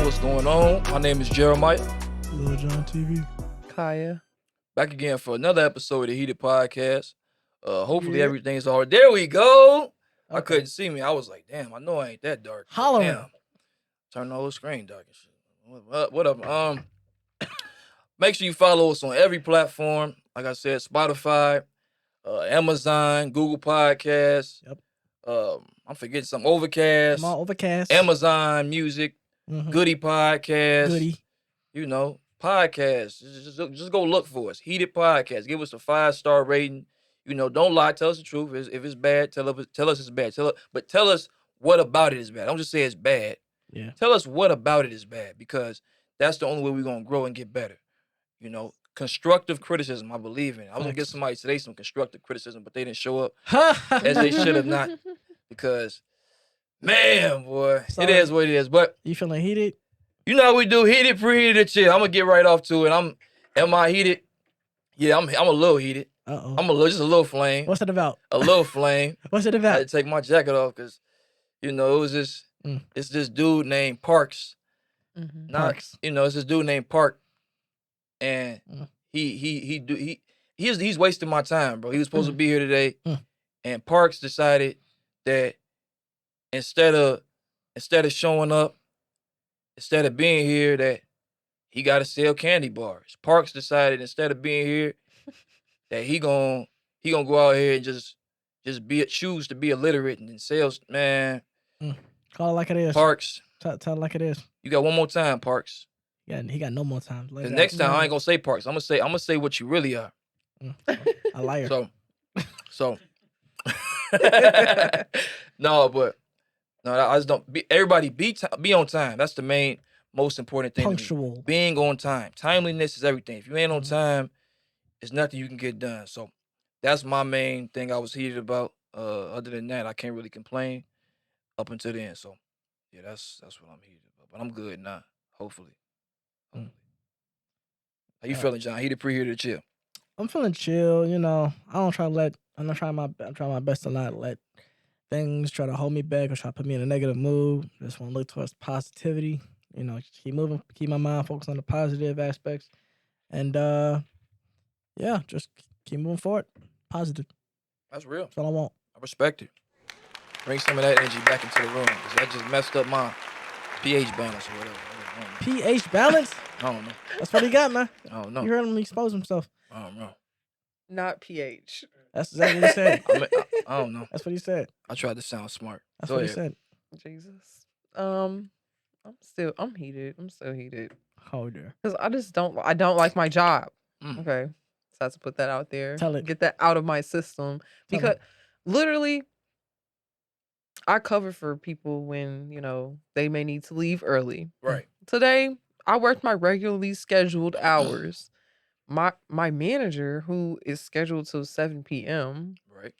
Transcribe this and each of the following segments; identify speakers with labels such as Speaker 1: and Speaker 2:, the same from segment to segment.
Speaker 1: what's going on? My name is Jeremiah.
Speaker 2: Lil John TV.
Speaker 3: Kaya.
Speaker 1: Back again for another episode of the Heated Podcast. Hopefully
Speaker 2: Yeah.
Speaker 1: everything's all right. There we go. I
Speaker 2: Okay.
Speaker 1: couldn't see me. I was like, damn, I know I ain't that dark.
Speaker 2: Hollering.
Speaker 1: Damn. Turn the whole screen dark and shit. What up? Make sure you follow us on every platform. Like I said, Spotify, Amazon, Google Podcasts.
Speaker 2: Yep.
Speaker 1: I'm forgetting something. Overcast.
Speaker 2: Come on, Overcast.
Speaker 1: Amazon Music.
Speaker 2: Mhm.
Speaker 1: Goody Podcast.
Speaker 2: Goody.
Speaker 1: You know, podcasts. Just go look for us. Heated Podcast. Give us a 5-star rating. You know, don't lie. Tell us the truth. If it's bad, tell us it's bad. But tell us what about it is bad. Don't just say it's bad.
Speaker 2: Yeah.
Speaker 1: Tell us what about it is bad, because that's the only way we're gonna grow and get better. You know, constructive criticism, I believe in. I was gonna give somebody today some constructive criticism, but they didn't show up as they should have not. Because, man, boy,
Speaker 2: Sorry.
Speaker 1: it is what it is. But
Speaker 2: You feeling heated?
Speaker 1: you know how we do, heated, preheated, and chill. I'm gonna get right off to it. Am I heated? Yeah, I'm a little heated.
Speaker 2: Uh-oh.
Speaker 1: I'm just a little flame.
Speaker 2: What's it about?
Speaker 1: A little flame.
Speaker 2: What's it
Speaker 1: I
Speaker 2: about?
Speaker 1: had to take my jacket off because, you know, it was this.
Speaker 2: Mm.
Speaker 1: It's this dude named Parks.
Speaker 3: Mm-hmm.
Speaker 2: Parks.
Speaker 1: You know, it's this dude named Park, and
Speaker 2: Mm.
Speaker 1: he's wasting my time, bro. He was supposed to be here today,
Speaker 2: Mm.
Speaker 1: and Parks decided that instead of showing up, instead of being here, that he got to sell candy bars. Parks decided instead of being here, that he gonna go out here and just choose to be illiterate and then sales. Man,
Speaker 2: Call it like it is.
Speaker 1: Parks,
Speaker 2: Tell it like it is.
Speaker 1: you got one more time, Parks.
Speaker 2: Yeah, he got no more time.
Speaker 1: The next time I ain't gonna say Parks. I'm gonna say what you really are.
Speaker 2: A liar.
Speaker 1: So I just don't. Everybody be on time. That's the most important thing. to me.
Speaker 2: Punctual.
Speaker 1: Being on time. Timeliness is everything. If you ain't on time, there's nothing you can get done. So that's my main thing I was heated about. Other than that, I can't really complain up until then. So yeah, that's what I'm heated about. But I'm good now. Hopefully.
Speaker 2: Mm.
Speaker 1: How you feeling, John? Heated, preheated, or chill?
Speaker 2: I'm feeling chill. You know, I'm trying my best to not let things try to hold me back or try to put me in a negative mood. Just want to look towards positivity. You know, keep moving, keep my mind focused on the positive aspects, and yeah, just keep moving forward. Positive.
Speaker 1: That's real.
Speaker 2: That's all I want.
Speaker 1: I respect it. Bring some of that energy back into the room, because that just messed up my pH balance or whatever.
Speaker 2: pH balance.
Speaker 1: I don't know.
Speaker 2: That's what he got, man.
Speaker 1: I don't know.
Speaker 2: You heard him expose himself.
Speaker 1: I don't know.
Speaker 3: Not pH.
Speaker 2: That's exactly what he said.
Speaker 1: I don't know.
Speaker 2: That's what he said.
Speaker 1: I tried to sound smart.
Speaker 2: That's
Speaker 1: Go
Speaker 2: what
Speaker 1: ahead.
Speaker 2: he said.
Speaker 3: Jesus. I'm heated. I'm so heated.
Speaker 2: Oh dear.
Speaker 3: Because I don't like my job.
Speaker 1: Mm.
Speaker 3: Okay. So I have to put that out there.
Speaker 2: Tell it.
Speaker 3: Get that out of my system.
Speaker 2: Tell
Speaker 3: Because
Speaker 2: it.
Speaker 3: literally, I cover for people when, you know, they may need to leave early.
Speaker 1: Right.
Speaker 3: Today, I worked my regularly scheduled hours. My manager, who is scheduled till 7 p.m.,
Speaker 1: Right.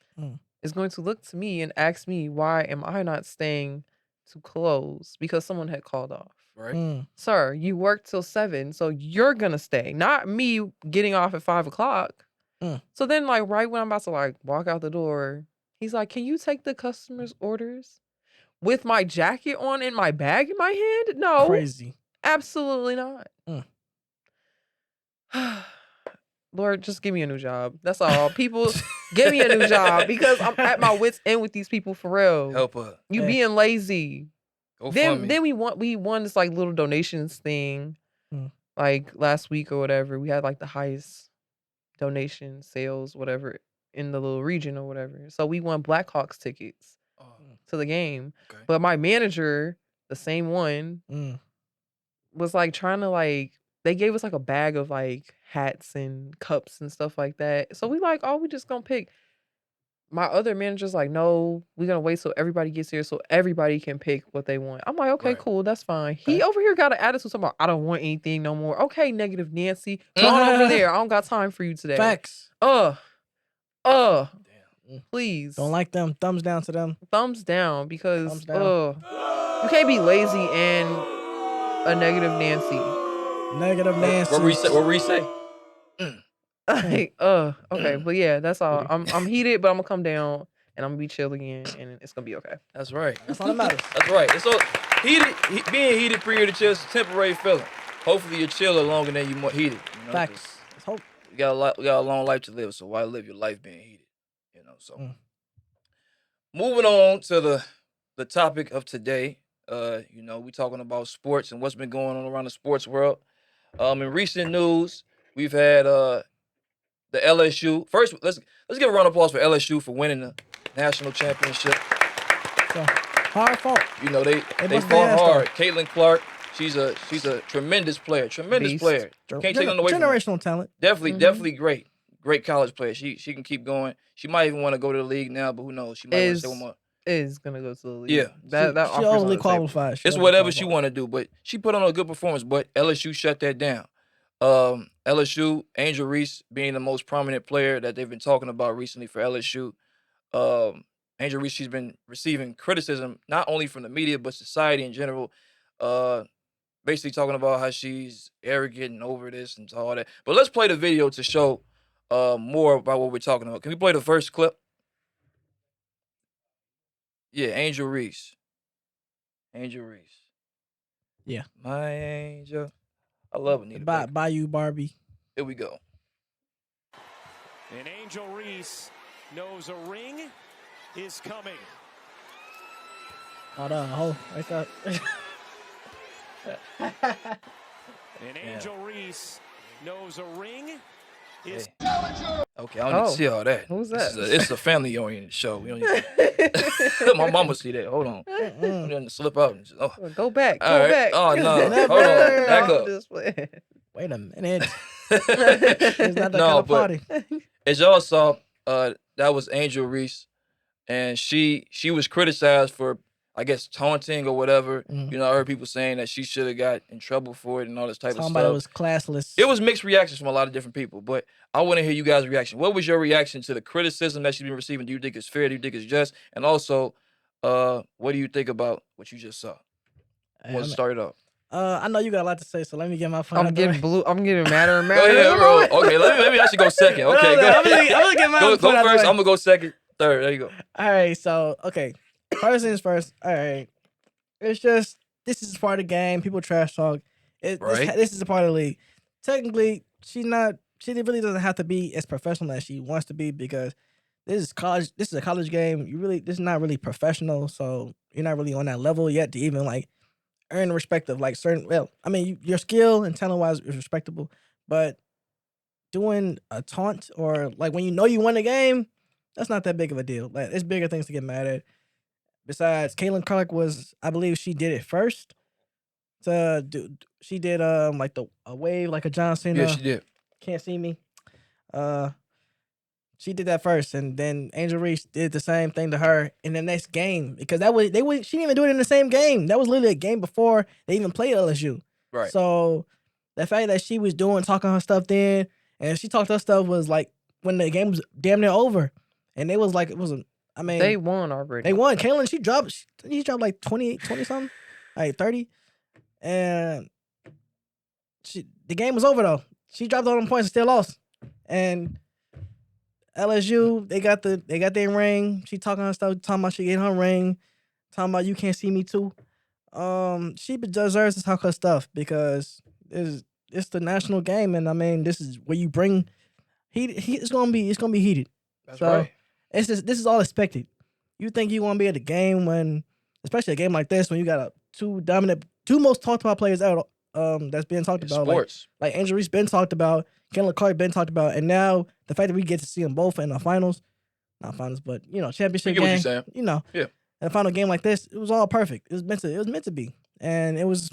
Speaker 3: is going to look to me and ask me, why am I not staying to close? Because someone had called off.
Speaker 1: Right.
Speaker 2: Mm.
Speaker 3: Sir, you worked till 7, so you're going to stay. Not me getting off at 5 o'clock.
Speaker 2: Mm.
Speaker 3: So then, like, right when I'm about to, like, walk out the door, he's like, can you take the customer's orders with my jacket on and my bag in my hand? No.
Speaker 2: Crazy.
Speaker 3: Absolutely not.
Speaker 2: Mm.
Speaker 3: Lord, just give me a new job. That's all. People, give me a new job, because I'm at my wits' end with these people for real.
Speaker 1: Help her.
Speaker 3: You
Speaker 2: Yeah.
Speaker 3: being lazy.
Speaker 1: Go
Speaker 3: Then
Speaker 1: fund me.
Speaker 3: we won this like little donations thing,
Speaker 2: Mm.
Speaker 3: like last week or whatever. We had like the highest donation sales, whatever, in the little region or whatever. So we won Blackhawks tickets
Speaker 1: Oh,
Speaker 3: to the game.
Speaker 1: okay.
Speaker 3: But my manager, the same one,
Speaker 2: Mm.
Speaker 3: was like trying to like, they gave us like a bag of like hats and cups and stuff like that. So we like, oh, we just gonna pick. My other manager's like, no, we're gonna wait till everybody gets here so everybody can pick what they want. I'm like, okay,
Speaker 1: Right.
Speaker 3: cool, that's fine.
Speaker 2: Okay.
Speaker 3: He over here got an attitude talking about, I don't want anything no more. Okay, negative Nancy, go on over there. I don't got time for you today.
Speaker 2: Facts.
Speaker 1: Damn.
Speaker 3: Please.
Speaker 2: Don't like them. Thumbs down to them.
Speaker 3: Thumbs down, because
Speaker 2: Thumbs down.
Speaker 3: you can't be lazy and a negative Nancy.
Speaker 2: Negative Nancy.
Speaker 1: What Reese say?
Speaker 3: Like, okay, but yeah, that's all. I'm heated, but I'm gonna come down and I'm gonna be chill again, and it's gonna be okay.
Speaker 1: That's right.
Speaker 2: That's all that matters.
Speaker 1: That's right. It's so being heated period is just a temporary feeling. Hopefully you're chiller longer than you more heated. You know, 'cause
Speaker 2: Facts. Let's hope.
Speaker 1: we got a long life to live, so why live your life being heated? You know, so moving on to the topic of today. You know, we talking about sports and what's been going on around the sports world. In recent news, we've had the LSU. First, let's give a round of applause for LSU for winning the national championship.
Speaker 2: So, hard fought.
Speaker 1: You know, they
Speaker 2: must
Speaker 1: fought
Speaker 2: be
Speaker 1: hard. Caitlin Clark, she's a tremendous player. Tremendous
Speaker 3: Beast.
Speaker 1: player. Can't take nothing away from her.
Speaker 2: Generational talent.
Speaker 1: Definitely great. Great college player. She can keep going. She might even want to go to the league now, but who knows? She might want to stay one more.
Speaker 3: Is gonna go to the league.
Speaker 1: Yeah.
Speaker 3: That
Speaker 2: She
Speaker 3: offer's on
Speaker 2: overly
Speaker 3: the table.
Speaker 2: qualified.
Speaker 1: It's whatever she want to do, but she put on a good performance. But LSU shut that down. LSU Angel Reese being the most prominent player that they've been talking about recently for LSU. Angel Reese, she's been receiving criticism not only from the media but society in general. Basically talking about how she's arrogant and over this and all that. But let's play the video to show more about what we're talking about. Can we play the first clip? Yeah, Angel Reese. Angel Reese.
Speaker 2: Yeah.
Speaker 1: My angel. I love Anita Baker.
Speaker 2: Bayou Barbie.
Speaker 1: Here we go.
Speaker 4: And Angel Reese knows a ring is coming.
Speaker 2: Hold on, right there.
Speaker 4: And Angel Reese knows a ring is
Speaker 1: Okay, I don't need to see all that.
Speaker 3: Who's that?
Speaker 1: It's a family-oriented show. We don't need to... My mama see that. Hold on. I'm going to slip out. And just,
Speaker 3: Go back.
Speaker 1: All right.
Speaker 3: Back.
Speaker 1: Oh, no.
Speaker 2: Never.
Speaker 1: Hold on. Back up.
Speaker 3: Just playing.
Speaker 2: Wait a minute. It's not that kind of party.
Speaker 1: As y'all saw, that was Angel Reese, and she was criticized for, I guess, taunting or whatever.
Speaker 2: Mhm.
Speaker 1: You know, I heard people saying that she should have got in trouble for it and all this type of
Speaker 2: Somebody
Speaker 1: stuff.
Speaker 2: was classless.
Speaker 1: It was mixed reactions from a lot of different people, but I want to hear you guys' reaction. What was your reaction to the criticism that she's been receiving? Do you think it's fair? Do you think it's just? And also, what do you think about what you just saw? Let's start it off.
Speaker 2: I know you got a lot to say, so let me get my point.
Speaker 3: I'm getting madder and
Speaker 1: Go
Speaker 3: madder.
Speaker 1: ahead, bro. Okay, let me actually go second. Okay, go
Speaker 2: I'm
Speaker 1: ahead.
Speaker 2: gonna get my
Speaker 1: Go
Speaker 2: point out the
Speaker 1: first.
Speaker 2: way.
Speaker 1: I'm gonna go second, third. There you go.
Speaker 2: All right, so okay. First things first. All right, it's just this is part of the game. People trash talk.
Speaker 1: Right.
Speaker 2: This is a part of the league. Technically, she really doesn't have to be as professional as she wants to be because this is college. This is a college game. This is not really professional, so you're not really on that level yet to even like earn the respect of like certain. Well, I mean, your skill and talent wise is respectable, but doing a taunt or like when you know you won the game, that's not that big of a deal. Like, it's bigger things to get mad at. Besides, Caitlin Clark I believe she did it first. She did like a wave like a John Cena.
Speaker 1: Yeah, she did.
Speaker 2: Can't see me. She did that first, and then Angel Reese did the same thing to her in the next game because she didn't even do it in the same game. That was literally a game before they even played LSU.
Speaker 1: Right.
Speaker 2: So the fact that she was talking her stuff then, and she talked her stuff was like when the game was damn near over, and it was like
Speaker 3: They won already.
Speaker 2: They won. Kaitlin, she dropped like 20 something, like 30. And the game was over though. She dropped all them points and still lost. And LSU, they got their ring. She talking her stuff, talking about she getting her ring, talking about you can't see me too. She deserves to talk her stuff because it's the national game, and I mean this is where you bring it's gonna be heated.
Speaker 1: That's
Speaker 2: So,
Speaker 1: right.
Speaker 2: this is all expected. You think you want to be at the game when, especially a game like this, when you got two most talked about players out that's being talked about.
Speaker 1: Sports.
Speaker 2: Like Angel Reese been talked about, Caitlin Clark been talked about, and now the fact that we get to see them both in the finals, not finals, but championship
Speaker 1: I get what
Speaker 2: game.
Speaker 1: you're saying.
Speaker 2: Yeah. In a final game like this, it was all perfect. It was meant to be, and it was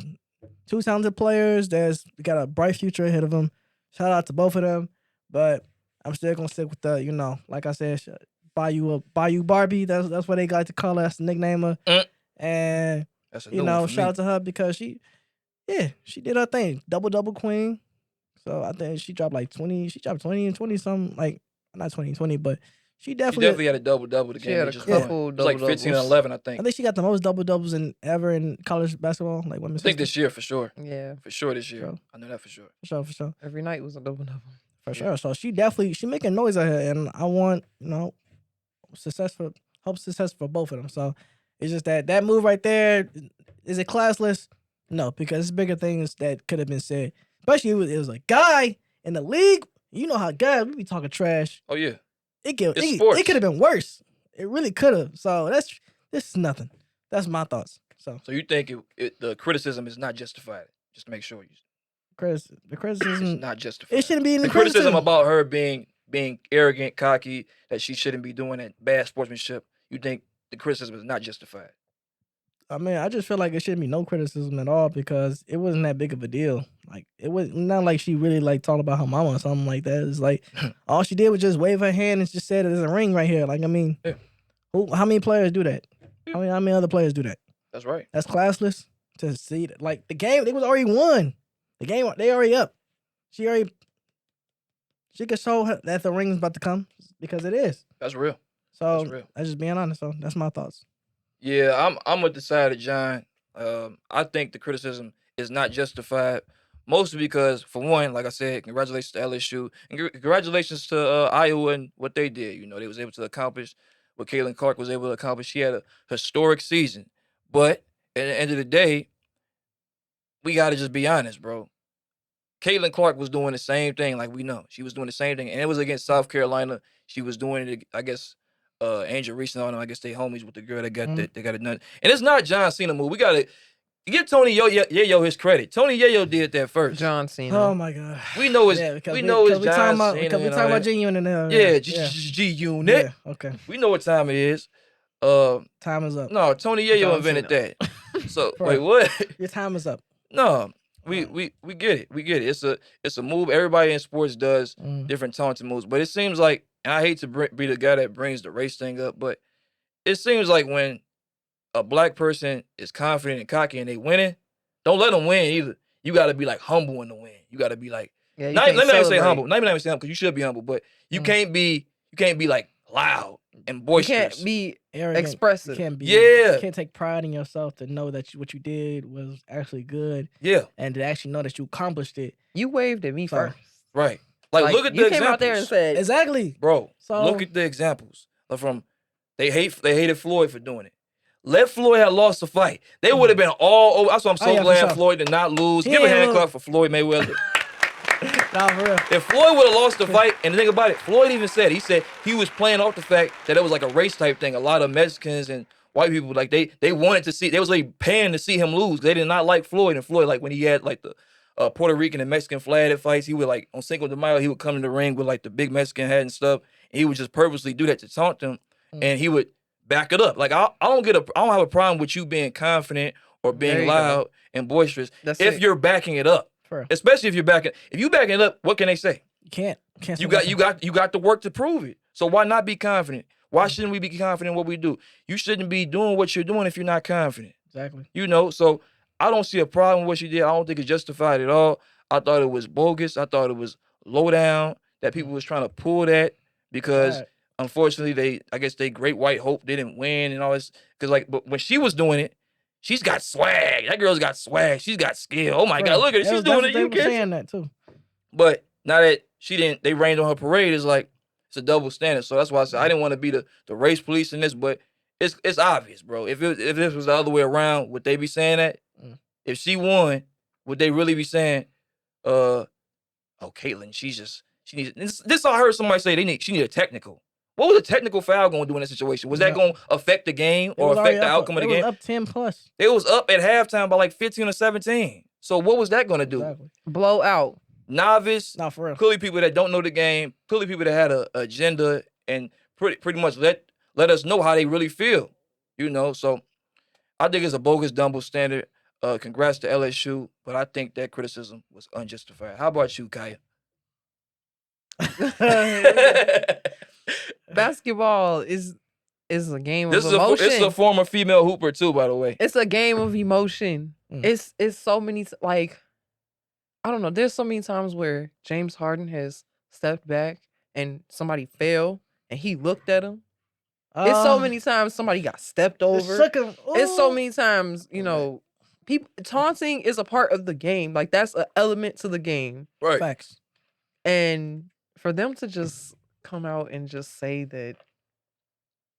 Speaker 2: two talented players. We got a bright future ahead of them. Shout out to both of them, but I'm still gonna stick with the like I said, Bayou Barbie. That's what they like to call her. That's the nickname her. And
Speaker 1: That's a new one for
Speaker 2: shout
Speaker 1: me.
Speaker 2: out to her because she did her thing. Double queen. So I think she dropped like 20. She dropped 20 and 20 something. Like not 20, but she
Speaker 1: She
Speaker 2: definitely.
Speaker 1: definitely had a double the
Speaker 3: She
Speaker 1: game.
Speaker 3: had
Speaker 1: they
Speaker 3: a
Speaker 1: just
Speaker 3: couple
Speaker 1: won. It was like 15 and
Speaker 3: double-doubles.
Speaker 1: 11, I
Speaker 2: I
Speaker 1: think.
Speaker 2: think she got the most doubles ever in college basketball, like women's.
Speaker 1: I think
Speaker 2: history.
Speaker 1: this year for sure.
Speaker 3: Yeah,
Speaker 1: For sure this year.
Speaker 2: Sure.
Speaker 1: I know that for sure.
Speaker 2: For sure.
Speaker 3: every night was a double.
Speaker 2: For sure. So she making noise out here, and I want success for Hope success for both of them. So it's just that move right there. Is it classless? No, because it's bigger things that could have been said. Especially it was a guy in the league. You know how guys, we be talking trash.
Speaker 1: Oh yeah.
Speaker 2: It
Speaker 1: sports.
Speaker 2: could have been worse. It really could have. So this is nothing. That's my thoughts. So
Speaker 1: you think the criticism is not justified? Just to make sure
Speaker 2: the criticism
Speaker 1: it's not justified.
Speaker 2: It shouldn't be any
Speaker 1: the criticism about her being arrogant, cocky, that she shouldn't be doing that, bad sportsmanship. You think the criticism is not justified?
Speaker 2: I mean, I just feel like it shouldn't be no criticism at all because it wasn't that big of a deal. Like it was not like she really like talked about her mama or something like that. It's like all she did was just wave her hand and just said there's a ring right here. Like I mean,
Speaker 1: yeah.
Speaker 2: How many players do that? How many other players do that?
Speaker 1: That's right.
Speaker 2: That's classless to see that. Like the game, they was already won. The game, they already up. She could show her that the ring's about to come because it is.
Speaker 1: That's real.
Speaker 2: So
Speaker 1: That's real.
Speaker 2: that's just being honest. So that's my thoughts.
Speaker 1: Yeah, I'm with the side of John. I think the criticism is not justified, mostly because, for one, like I said, congratulations to LSU and congratulations to Iowa and what they did. You know, they was able to accomplish what Kaitlin Clark was able to accomplish. She had a historic season, but at the end of the day, we got to just be honest, bro. Kaitlin Clark was doing the same thing, like we know. She was doing the same thing, and it was against South Carolina. She was doing it, I guess, Angel Reese and all them, I guess they homies with the girl that got that, they got it done. And it's not John Cena move. We got to give Tony Yayo his credit. Tony Yayo did that first.
Speaker 3: John Cena.
Speaker 2: Oh my God.
Speaker 1: We know it's John Cena.
Speaker 2: Because we talking about G-Unit now.
Speaker 1: Yeah, G-Unit.
Speaker 2: Yeah, okay.
Speaker 1: We know what time it is.
Speaker 2: Time is up.
Speaker 1: No, Tony Yayo
Speaker 3: John
Speaker 1: invented
Speaker 3: Cena.
Speaker 1: that. So wait, what?
Speaker 2: Your time is up.
Speaker 1: No, we get it. We get it. It's a move. Everybody in sports does different taunting moves, but it seems like, and I hate to be the guy that brings the race thing up, but it seems like when a black person is confident and cocky and they winning, don't let them win either. You got to be like humble in the win. You got to be like,
Speaker 3: Yeah,
Speaker 1: let me not even say humble. Not even say humble because you should be humble, but you can't be like loud and
Speaker 3: You
Speaker 1: boisterous.
Speaker 3: can't be
Speaker 2: Arrogant.
Speaker 3: expressive.
Speaker 2: You can't take pride in yourself to know that what you did was actually good.
Speaker 1: Yeah.
Speaker 2: And to actually know that you accomplished it.
Speaker 3: You waved at me
Speaker 2: So-
Speaker 3: first.
Speaker 1: Right. Like look at the
Speaker 3: you
Speaker 1: examples.
Speaker 3: came out there and said,
Speaker 2: Exactly.
Speaker 1: Bro,
Speaker 2: So-
Speaker 1: look at the examples. From they hated Floyd for doing it. Let Floyd have lost the fight. They would have been all over. That's why I'm so
Speaker 2: yeah, for
Speaker 1: glad
Speaker 2: sure.
Speaker 1: Floyd did not lose.
Speaker 2: He
Speaker 1: Give a
Speaker 2: ain't
Speaker 1: hand
Speaker 2: lose.
Speaker 1: clap for Floyd Mayweather.
Speaker 2: Nah, for real.
Speaker 1: If Floyd would have lost the fight, and the thing about it, Floyd even said, he was playing off the fact that it was like a race type thing. A lot of Mexicans and white people, like they wanted to see, they was like paying to see him lose. They did not like Floyd. And Floyd, like when he had like the Puerto Rican and Mexican flag at fights, he would like on Cinco de Mayo, he would come in the ring with like the big Mexican hat and stuff. And he would just purposely do that to taunt them, and he would back it up. Like I don't have a problem with you being confident or
Speaker 3: There
Speaker 1: being
Speaker 3: you
Speaker 1: loud and boisterous
Speaker 3: That's
Speaker 1: if
Speaker 3: it.
Speaker 1: you're backing it up.
Speaker 2: For real.
Speaker 1: Especially if you backing it up, what can they say?
Speaker 2: You can't.
Speaker 1: You got the work to prove it. So why not be confident? Why shouldn't we be confident in what we do? You shouldn't be doing what you're doing if you're not confident.
Speaker 2: Exactly.
Speaker 1: You know, so I don't see a problem with what she did. I don't think it's justified at all. I thought it was bogus. I thought it was low down that people was trying to pull that because
Speaker 2: Right.
Speaker 1: unfortunately I guess they great white hope didn't win and all this. But when she was doing it, she's got swag. That girl's got swag. She's got skill. Oh my God, look at it. She's doing it.
Speaker 2: They
Speaker 1: You
Speaker 2: were
Speaker 1: can't.
Speaker 2: saying that too.
Speaker 1: But now that they rained on her parade, it's like it's a double standard. So that's why I said I didn't want to be the race police in this, but it's obvious, bro. If this was the other way around, would they be saying that? If she won, would they really be saying, oh, Kaitlin, she needs this? I heard somebody say she need a technical. What was a technical foul going to do in that situation? Was that going to affect the game or affect the outcome of the game?
Speaker 2: It was up 10 plus.
Speaker 1: It was up at halftime by like 15 or 17. So what was that going to do?
Speaker 2: Exactly.
Speaker 3: blow out.
Speaker 1: Novice,
Speaker 2: No, for real.
Speaker 1: clearly people that don't know the game, clearly people that had an agenda and pretty much let us know how they really feel, you know. So I think it's a bogus double standard. Congrats to LSU, but I think that criticism was unjustified. How about you, Kaya?
Speaker 3: Basketball is a game
Speaker 1: This
Speaker 3: of
Speaker 1: is
Speaker 3: emotion.
Speaker 1: it's a former female hooper too, by the way.
Speaker 3: It's a game of emotion.
Speaker 2: Mm.
Speaker 3: It's so many like I don't know. There's so many times where James Harden has stepped back and somebody fell and he looked at him. It's so many times somebody got stepped over. It's so many times, you know, people taunting is a part of the game. Like that's an element to the game.
Speaker 1: Right.
Speaker 2: Facts.
Speaker 3: And for them to just come out and just say that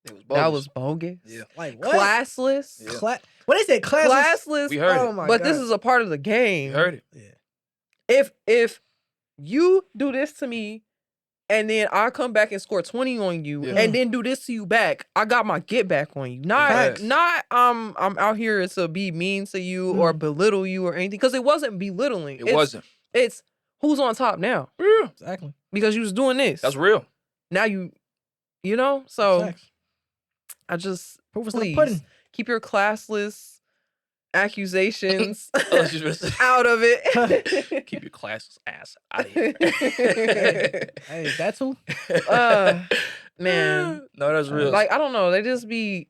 Speaker 1: It was bogus.
Speaker 3: That was bogus.
Speaker 1: Yeah.
Speaker 2: Like what?
Speaker 3: Classless.
Speaker 1: Yeah.
Speaker 2: What is it? Classless.
Speaker 3: Classless.
Speaker 1: We heard
Speaker 2: Oh
Speaker 1: it.
Speaker 2: my
Speaker 3: But
Speaker 2: God.
Speaker 3: this is a part of the
Speaker 1: You
Speaker 3: game.
Speaker 1: heard it.
Speaker 2: Yeah.
Speaker 3: If you do this to me, and then I come back and score 20 on you,
Speaker 1: Yeah.
Speaker 3: and then do this to you back, I got my get back on you.
Speaker 1: Facts.
Speaker 3: Not I'm out here to be mean to you or belittle you or anything, because it wasn't belittling.
Speaker 1: It wasn't.
Speaker 3: It's who's on top now
Speaker 1: Yeah.
Speaker 2: Exactly.
Speaker 3: because you was doing this.
Speaker 1: That's real.
Speaker 3: Now you know. So
Speaker 2: Facts.
Speaker 3: I just
Speaker 2: Proof is in the
Speaker 3: please
Speaker 2: pudding.
Speaker 3: keep your classless accusations
Speaker 1: Oh, she's missing.
Speaker 3: out of it.
Speaker 1: Keep your classless ass out of here.
Speaker 2: Hey, that's who.
Speaker 3: Man,
Speaker 1: No, that's real.
Speaker 3: like I don't know. They just be.